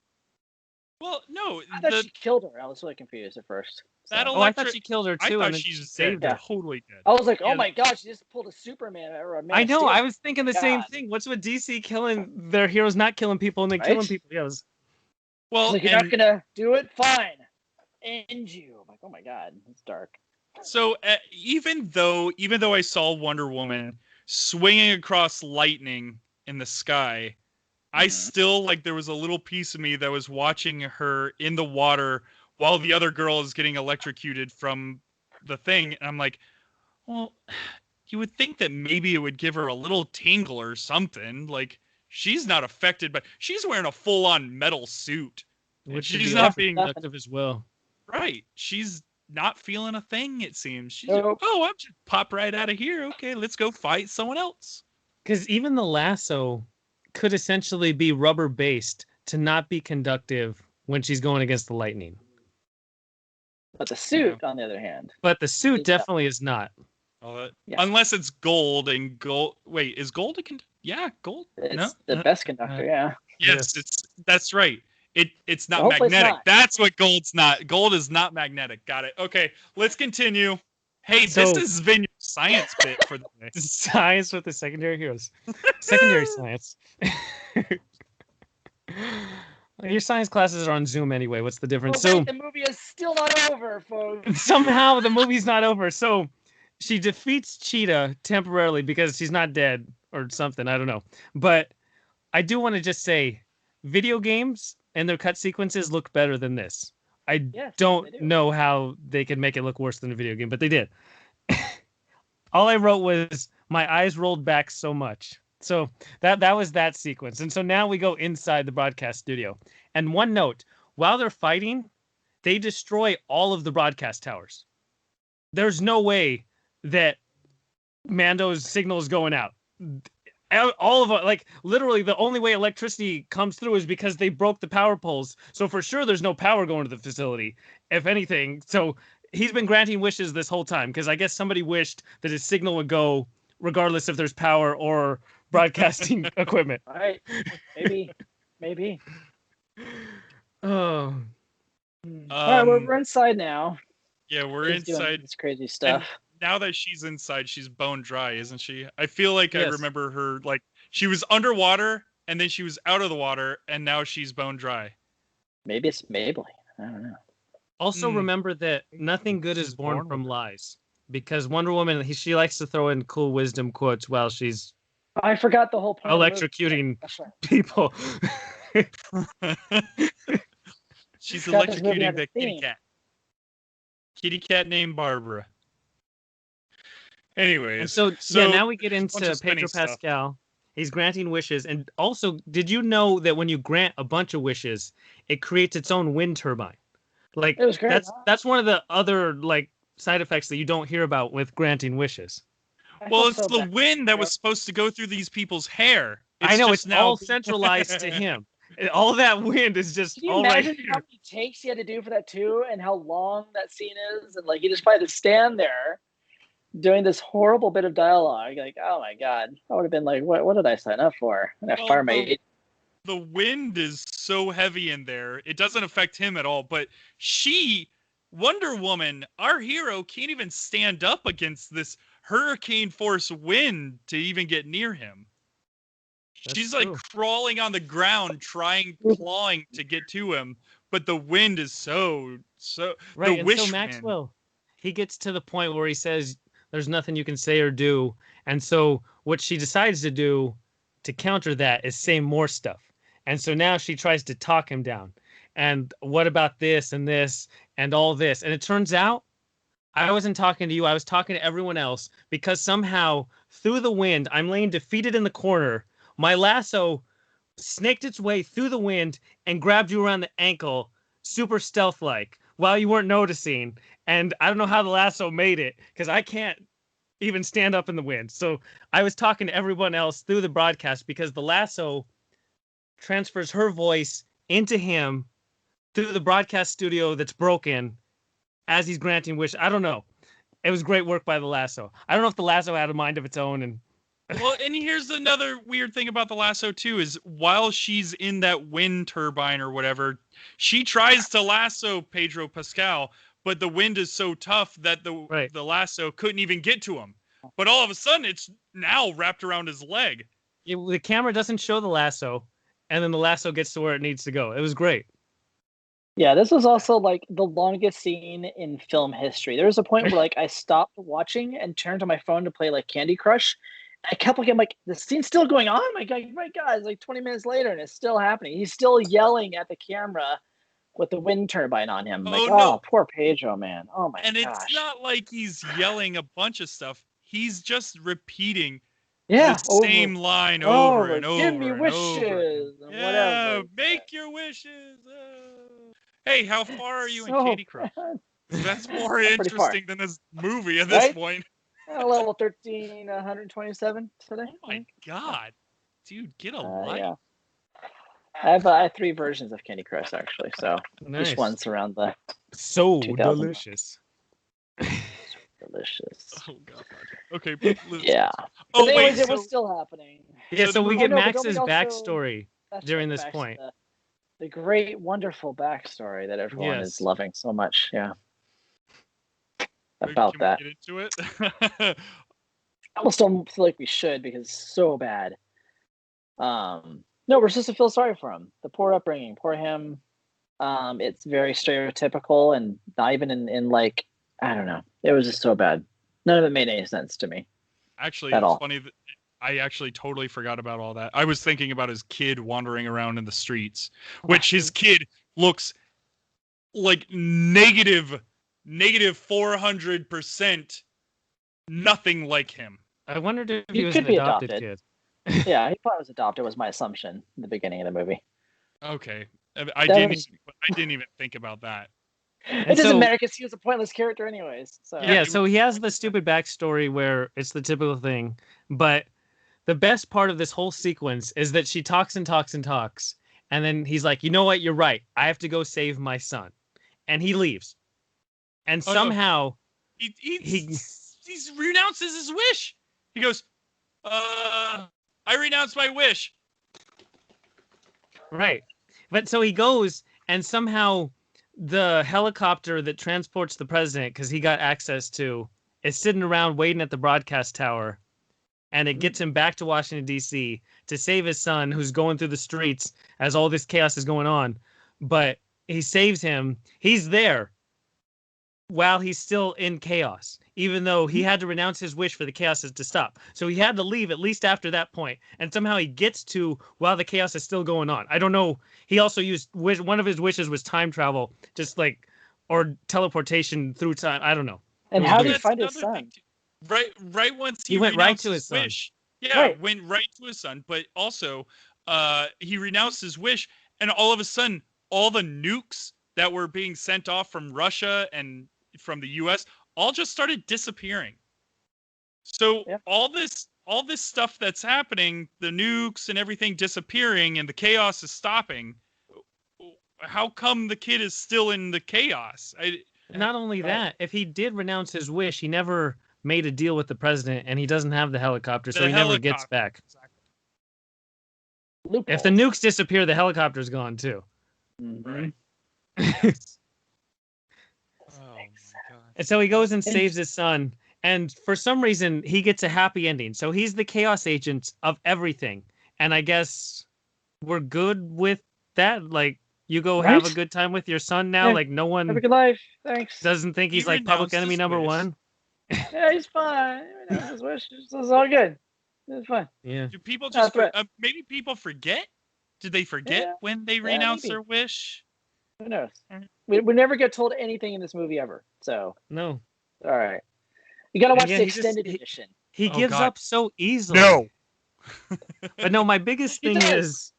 Well, no. I thought she killed her. I was really confused at first. So. I thought she killed her too. I thought she saved her. Totally dead. I was like, oh my god, she just pulled a Superman or a Man I of know. Steel. I was thinking the same thing. What's with DC killing their heroes, not killing people, and then killing people? Yeah. Well, like, you're not gonna do it. Fine. End you. I'm like, oh my god, it's dark. So even though I saw Wonder Woman swinging across lightning in the sky, I still, like, there was a little piece of me that was watching her in the water while the other girl is getting electrocuted from the thing. And I'm like, well, you would think that maybe it would give her a little tingle or something. Like, she's not affected, but she's wearing a full-on metal suit. Which she's not being productive as well. Right. She's not feeling a thing, it seems. She's like, oh, I'm just pop right out of here. Okay, let's go fight someone else. Because even the lasso could essentially be rubber based to not be conductive when she's going against the lightning. But the suit, on the other hand. But the suit definitely is not. Unless it's gold and gold. Wait, is gold gold? It's the best conductor, yeah. Yes, that's right. It's not magnetic. That's what gold's not. Gold is not magnetic. Got it. Okay, let's continue. Hey, this has been your science bit for the day. Science with the secondary heroes. Secondary science. Your science classes are on Zoom anyway. What's the difference? Oh, wait, the movie is still not over, folks. Somehow the movie's not over. So she defeats Cheetah temporarily because she's not dead or something. I don't know. But I do want to just say, video games and their cut sequences look better than this. I don't know how they could make it look worse than a video game, but they did. All I wrote was, my eyes rolled back so much. So that was that sequence. And so now we go inside the broadcast studio. And one note, while they're fighting, they destroy all of the broadcast towers. There's no way that Mando's signal is going out. All of it, like, literally the only way electricity comes through is because they broke the power poles. So for sure there's no power going to the facility, if anything. So he's been granting wishes this whole time, because I guess somebody wished that his signal would go regardless if there's power or broadcasting equipment. All right. Maybe. Oh. All right, we're inside now. Yeah, we're inside. This crazy stuff. And now that she's inside, she's bone dry, isn't she? I feel like I remember her, like, she was underwater and then she was out of the water and now she's bone dry. Maybe it's Maybelline. I don't know. Also remember that nothing good is born from lies, because Wonder Woman, she likes to throw in cool wisdom quotes while she's I forgot the whole point electrocuting people. She's electrocuting the kitty cat. Kitty cat named Barbara. Anyways, and so now we get into Pedro Pascal. He's granting wishes, and also, did you know that when you grant a bunch of wishes, it creates its own wind turbine? Like, it was great, that's one of the other, like, side effects that you don't hear about with granting wishes. Well, it's the wind that was supposed to go through these people's hair. I know, it's all centralized to him. All that wind is just all right here. Can you imagine how many takes he had to do for that too, and how long that scene is? And, like, he just probably had to stand there doing this horrible bit of dialogue. Like, oh my god, I would have been like, what did I sign up for? The wind is so heavy in there, it doesn't affect him at all. But Wonder Woman, our hero, can't even stand up against this hurricane force wind to even get near him. She's like crawling on the ground, clawing to get to him, but the wind is so right. The And wish so Maxwell, he gets to the point where he says, "There's nothing you can say or do," and so what she decides to do to counter that is say more stuff. And so now she tries to talk him down. And what about this and this and all this? And it turns out I wasn't talking to you. I was talking to everyone else because somehow through the wind, I'm laying defeated in the corner. My lasso snaked its way through the wind and grabbed you around the ankle, super stealth like, while you weren't noticing. And I don't know how the lasso made it because I can't even stand up in the wind. So I was talking to everyone else through the broadcast because the lasso transfers her voice into him through the broadcast studio that's broken as he's granting wish. I don't know. It was great work by the lasso. I don't know if the lasso had a mind of its own. And here's another weird thing about the lasso too is while she's in that wind turbine or whatever, she tries to lasso Pedro Pascal, but the wind is so tough that the lasso couldn't even get to him. But all of a sudden, it's now wrapped around his leg. The camera doesn't show the lasso, and then the lasso gets to where it needs to go. It was great. Yeah, this was also like the longest scene in film history. There was a point where like I stopped watching and turned to my phone to play like Candy Crush. And I kept looking, I'm like, the scene's still going on. My God, it's like 20 minutes later and it's still happening. He's still yelling at the camera with the wind turbine on him. Like, no. Poor Pedro, man. Oh my gosh. And it's not like he's yelling a bunch of stuff. He's just repeating the same line over and over. Give me wishes and whatever. Make your wishes. Hey, how far are you in Candy Crush? That's more interesting than this movie at this point. Level 13, 127 today. Oh my God. Dude, get a life. Yeah. I have 3 versions of Candy Crush, actually. So each one's around the... So delicious. Delicious. Oh, God. Okay. Yeah. Oh, anyways, it was still happening. Yeah, so we get Max's backstory during this point. The great, wonderful backstory that everyone is loving so much. Yeah. About that. Can we get into it? I almost don't feel like we should because it's so bad. No, we're supposed to feel sorry for him. The poor upbringing, poor him. It's very stereotypical and not even in like, I don't know. It was just so bad. None of it made any sense to me. Actually, it's funny that I actually totally forgot about all that. I was thinking about his kid wandering around in the streets, which his kid looks like negative 400% nothing like him. I wondered if he was an adopted kid. Yeah, he probably was adopted, was my assumption in the beginning of the movie. Okay. I didn't even think about that. It doesn't matter because he was a pointless character anyways. So. Yeah, so he has the stupid backstory where it's the typical thing. But the best part of this whole sequence is that she talks and talks and talks. And then he's like, you know what? You're right. I have to go save my son. And he leaves. And somehow he renounces his wish. He goes, I renounce my wish. Right. But so he goes and somehow the helicopter that transports the president, because he got access to, is sitting around waiting at the broadcast tower. And it gets him back to Washington, D.C. to save his son, who's going through the streets as all this chaos is going on. But he saves him. He's there while he's still in chaos, even though he had to renounce his wish for the chaos to stop. So he had to leave at least after that point. And somehow he gets to while the chaos is still going on. I don't know. He also used one of his wishes was time travel, just like, or teleportation through time. I don't know. And how did he find his son? Right once he went right to his wish. Son. Yeah, went right to his son. But also, he renounced his wish, and all of a sudden, all the nukes that were being sent off from Russia and from the U.S. all just started disappearing. So all this stuff that's happening, the nukes and everything disappearing, and the chaos is stopping. How come the kid is still in the chaos? Not only that, if he did renounce his wish, he never made a deal with the president, and he doesn't have the helicopter, so he never gets back. Exactly. If the nukes disappear, the helicopter's gone too. Mm-hmm. And so he goes and saves his son, and for some reason he gets a happy ending. So he's the chaos agent of everything, and I guess we're good with that. Like, you go Right? have a good time with your son now. Yeah. Like, no Have a one good life. Thanks. doesn't think He he's like public renounced enemy his number wish. one. Yeah, he's fine. You know, his wish. It's all good. It's fine. Yeah. Do people Not a just threat. maybe people forget? Did they forget Yeah. when they Yeah, renounce maybe. their wish? Who knows? Mm. We never get told anything in this movie ever. So, No. all right. You got to And watch yeah, the he just extended edition. he Oh, gives God. up so easily. No. But no, my biggest He thing does. is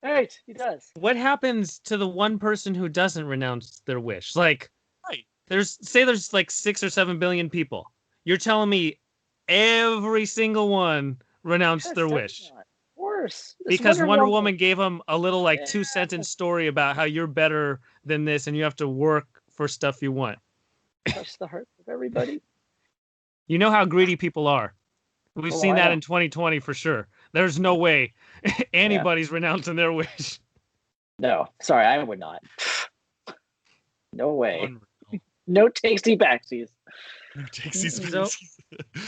All right, he does. what happens to the one person who doesn't renounce their wish? Like, Right. there's like 6 or 7 billion people. You're telling me every single one renounced Yes, their everyone. wish Of course. It's because Wonder Woman. Woman gave him a little like Yeah. 2 sentence story about how you're better than this and you have to work for stuff you want. Touch the heart of everybody. You know how greedy people are. We've Oh, seen I that know. in 2020 for sure. There's no way anybody's renouncing their wish. No, sorry, I would not. No way. Unreal. No tasty backsies. No takesies. So,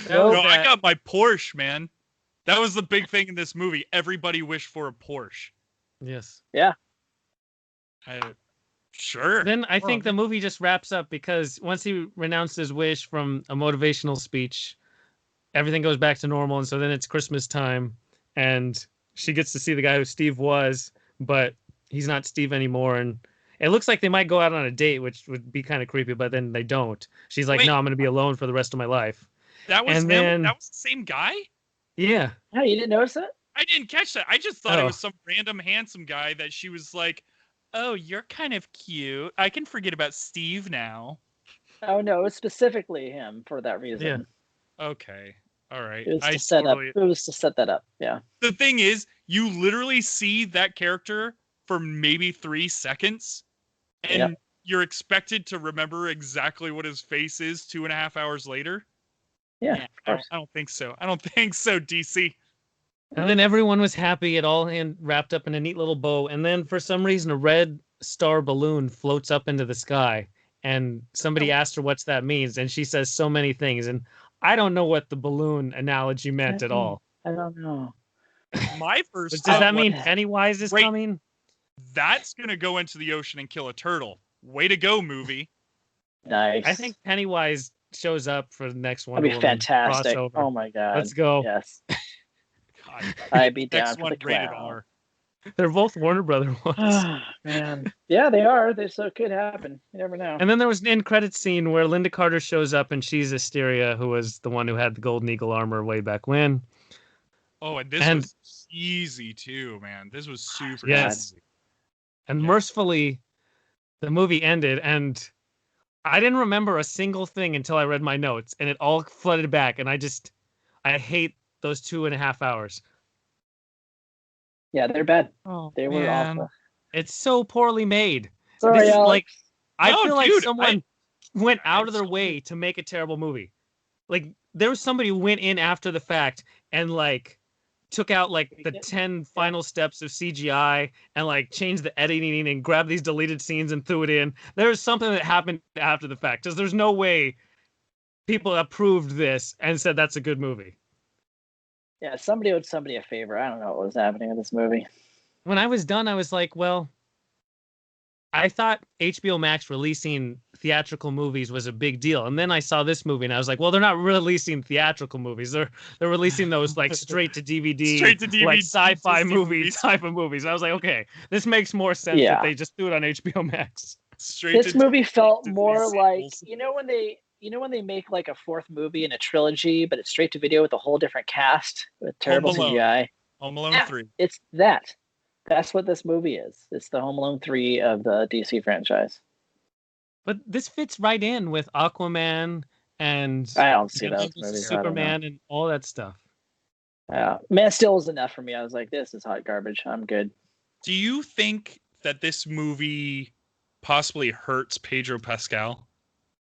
No, No, I got my Porsche, man. That was the big thing in this movie. Everybody wished for a Porsche. Yes. Sure. Then I think the movie just wraps up because once he renounced his wish from a motivational speech, everything goes back to normal. And so then it's Christmas time and she gets to see the guy who Steve was, but he's not Steve anymore. And it looks like they might go out on a date, which would be kind of creepy, but then they don't. She's like, Wait. no, I'm going to be alone for the rest of my life. That was And him? then- That was the same guy? Yeah. Oh, you didn't notice that? I didn't catch that. I just thought it Oh. was some random handsome guy that she was like, oh, you're kind of cute. I can forget about Steve now. Oh no, it was specifically him for that reason. Yeah. Okay. All right. It was I to set totally... up. It was to set that up. Yeah. The thing is, you literally see that character for maybe 3 seconds, and Yep. you're expected to remember exactly what his face is 2.5 hours later. Yeah. Of course. I don't think so. I don't think so, DC. And then everyone was happy. It all wrapped up in a neat little bow. And then for some reason, a red star balloon floats up into the sky. And somebody asked her what's that means. And she says so many things. And I don't know what the balloon analogy meant at all. I don't know. My first Does thought that was, mean Pennywise is Wait. coming? that's going to go into the ocean and kill a turtle. Way to go, movie. Nice. I think Pennywise shows up for the next one. that'd be fantastic. Crossover. Oh my god. Let's go. Yes. God. I'd be down Next for one, the rated clown. R. They're both Warner Brother ones. Oh man. Yeah, they are. They so could happen. You never know. And then there was an end credit scene where Linda Carter shows up and she's Asteria, who was the one who had the Golden Eagle armor way back when. Oh, and this was easy too, man. This was super Yes. easy. And Yeah. mercifully, the movie ended, and I didn't remember a single thing until I read my notes, and it all flooded back. And I hate those 2.5 hours. Yeah, they're bad. Oh, They were awful. It's so poorly made. Sorry, This is Alex. like I No, feel like dude, someone went out I'm of their way to make a terrible movie. Like there was somebody who went in after the fact and like took out like the 10 final steps of CGI and like changed the editing and grabbed these deleted scenes and threw it in. There's something that happened after the fact because there's no way people approved this and said that's a good movie. Yeah, somebody owed somebody a favor. I don't know what was happening in this movie. When I was done, I was like, well, I thought HBO Max releasing theatrical movies was a big deal. And then I saw this movie and I was like, well, they're not releasing theatrical movies. They're releasing those like straight to DVD, like sci-fi movie type of movies. And I was like, okay, this makes more sense that they just threw it on HBO Max. This movie felt more Disney like, sequels. you know when they make like a fourth movie in a trilogy, but it's straight to video with a whole different cast with terrible Home Alone. CGI. Home Alone Yeah. 3. It's that. That's what this movie is. It's the Home Alone 3 of the DC franchise. But this fits right in with Aquaman and I don't see Young those Justice movies. I don't know. Superman and all that stuff. Yeah, Man Still was enough for me. I was like, this is hot garbage. I'm good. Do you think that this movie possibly hurts Pedro Pascal?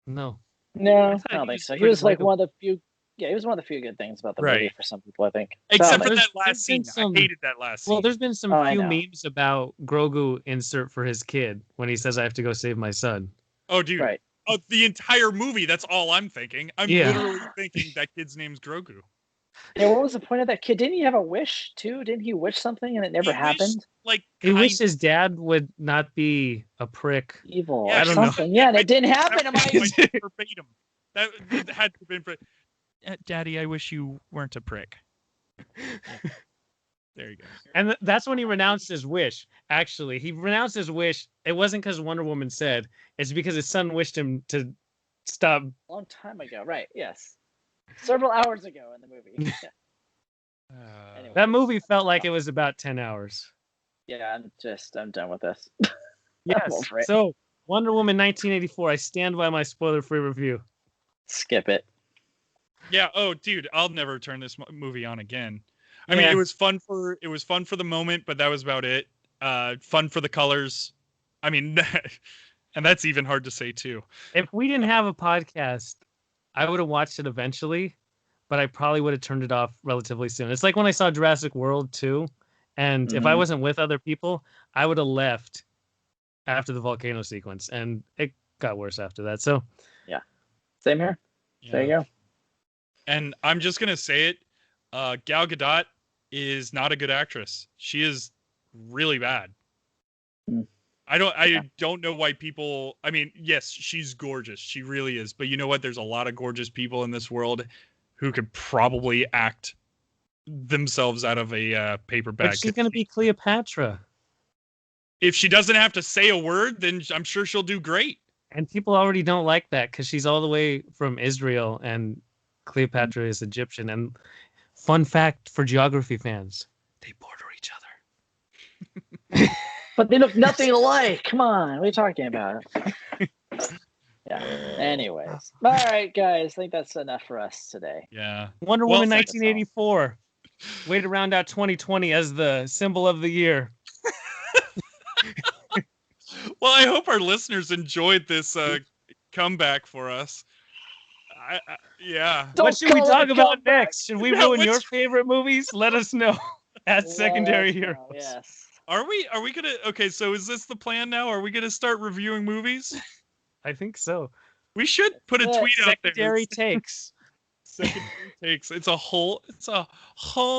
No. No, thought I don't he think was so. He pretty was like likable. one of the few. Yeah, he was one of the few good things about the movie Right. for some people, I think. Except for there's- that last there's been scene. some- I hated that last scene. Well, there's been some Oh, I few know. memes about Grogu insert for his kid when he says, I have to go save my son. Oh, dude. Right. Oh, the entire movie, that's all I'm thinking. I'm Yeah. literally thinking that kid's name's Grogu. Yeah, what was the point of that kid? Didn't he have a wish too? Didn't he wish something and it never happened? He wished his dad would not be a prick. Evil Yeah, or I don't know. something. Yeah, and it didn't happen. I'm like, verbatim. That had to have been. Daddy, I wish you weren't a prick. Yeah. There you go. And that's when he renounced his wish. Actually, he renounced his wish. It wasn't because Wonder Woman said. It's because his son wished him to stop. a long time ago, right? Yes, several hours ago in the movie. Yeah. Anyway. That movie felt like it was about 10 hours. Yeah, I'm done with this. Yes. So, Wonder Woman 1984. I stand by my spoiler-free review. Skip it. Yeah. Oh, dude, I'll never turn this movie on again. I mean, it was fun for the moment, but that was about it. Fun for the colors. I mean, and that's even hard to say too. If we didn't have a podcast, I would have watched it eventually, but I probably would have turned it off relatively soon. It's like when I saw Jurassic World 2, and if I wasn't with other people, I would have left after the volcano sequence, and it got worse after that. So, yeah, same here. Yeah. There you go. And I'm just gonna say it. Gal Gadot is not a good actress. She is really bad. I don't know why people. I mean, yes, she's gorgeous. She really is. But you know what? There's a lot of gorgeous people in this world who could probably act themselves out of a paper bag. But she's gonna be Cleopatra. If she doesn't have to say a word, then I'm sure she'll do great. And people already don't like that because she's all the way from Israel and Cleopatra is Egyptian. And fun fact for geography fans, they border each other. But they look nothing alike. Come on, what are you talking about? Yeah. Anyways. All right, guys. I think that's enough for us today. Yeah. Wonder Woman 1984. Way to round out 2020 as the symbol of the year. Well, I hope our listeners enjoyed this comeback for us. Yeah. What should we talk about next? Should we ruin your favorite movies? Let us know at Secondary Heroes. Yes. Are we gonna? Okay, so is this the plan now? Are we gonna start reviewing movies? I think so. We should put a tweet out there. Secondary takes. Secondary takes. It's a whole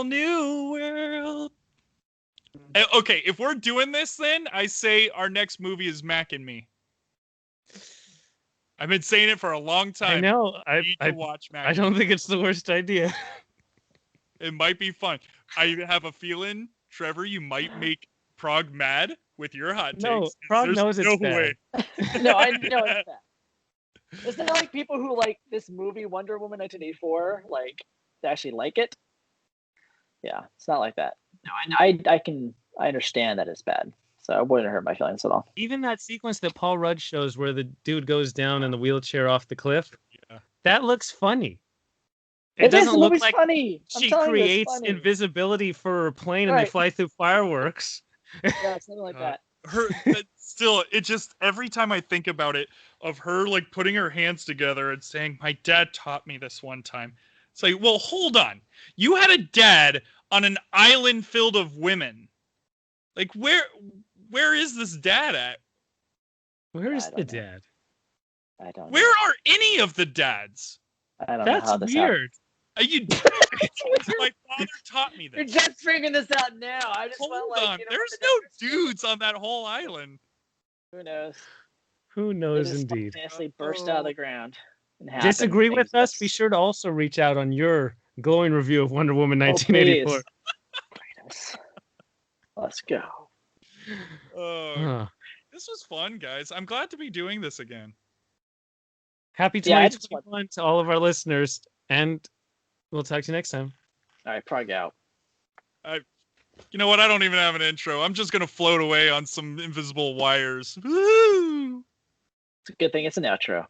new world. Okay, if we're doing this, then I say our next movie is Mac and Me. I've been saying it for a long time. I know. I watch Mac. I don't think it's the worst idea. It might be fun. I have a feeling, Trevor, you might make Prague mad with your hot takes. No, Prague knows it's bad. No, I know it's bad. Is there like people who like this movie Wonder Woman 1984 like they actually like it? Yeah, it's not like that. No, I understand that it's bad, so it wouldn't hurt my feelings at all. Even that sequence that Paul Rudd shows where the dude goes down in the wheelchair off the cliff, that looks funny. It doesn't look like funny. She creates invisibility for a plane and they fly through fireworks. Yeah, something like that. Still, it just every time I think about it, of her like putting her hands together and saying, "My dad taught me this one time." It's like, well, hold on. You had a dad on an island filled of women. Like, where is this dad at? Where is the dad? I don't know. Where are any of the dads? I don't know how this weird. My father taught me this. You're just figuring this out now. I just Hold felt on. There's no dudes on that whole island. Who knows? Who knows, indeed. Spontaneously burst out of the ground. Disagree with us? Be sure to also reach out on your glowing review of Wonder Woman 1984. Let's go. This was fun, guys. I'm glad to be doing this again. Happy 2021 to all of our listeners, and we'll talk to you next time. All right, Prague out. You know what? I don't even have an intro. I'm just going to float away on some invisible wires. Woo! It's a good thing it's an outro.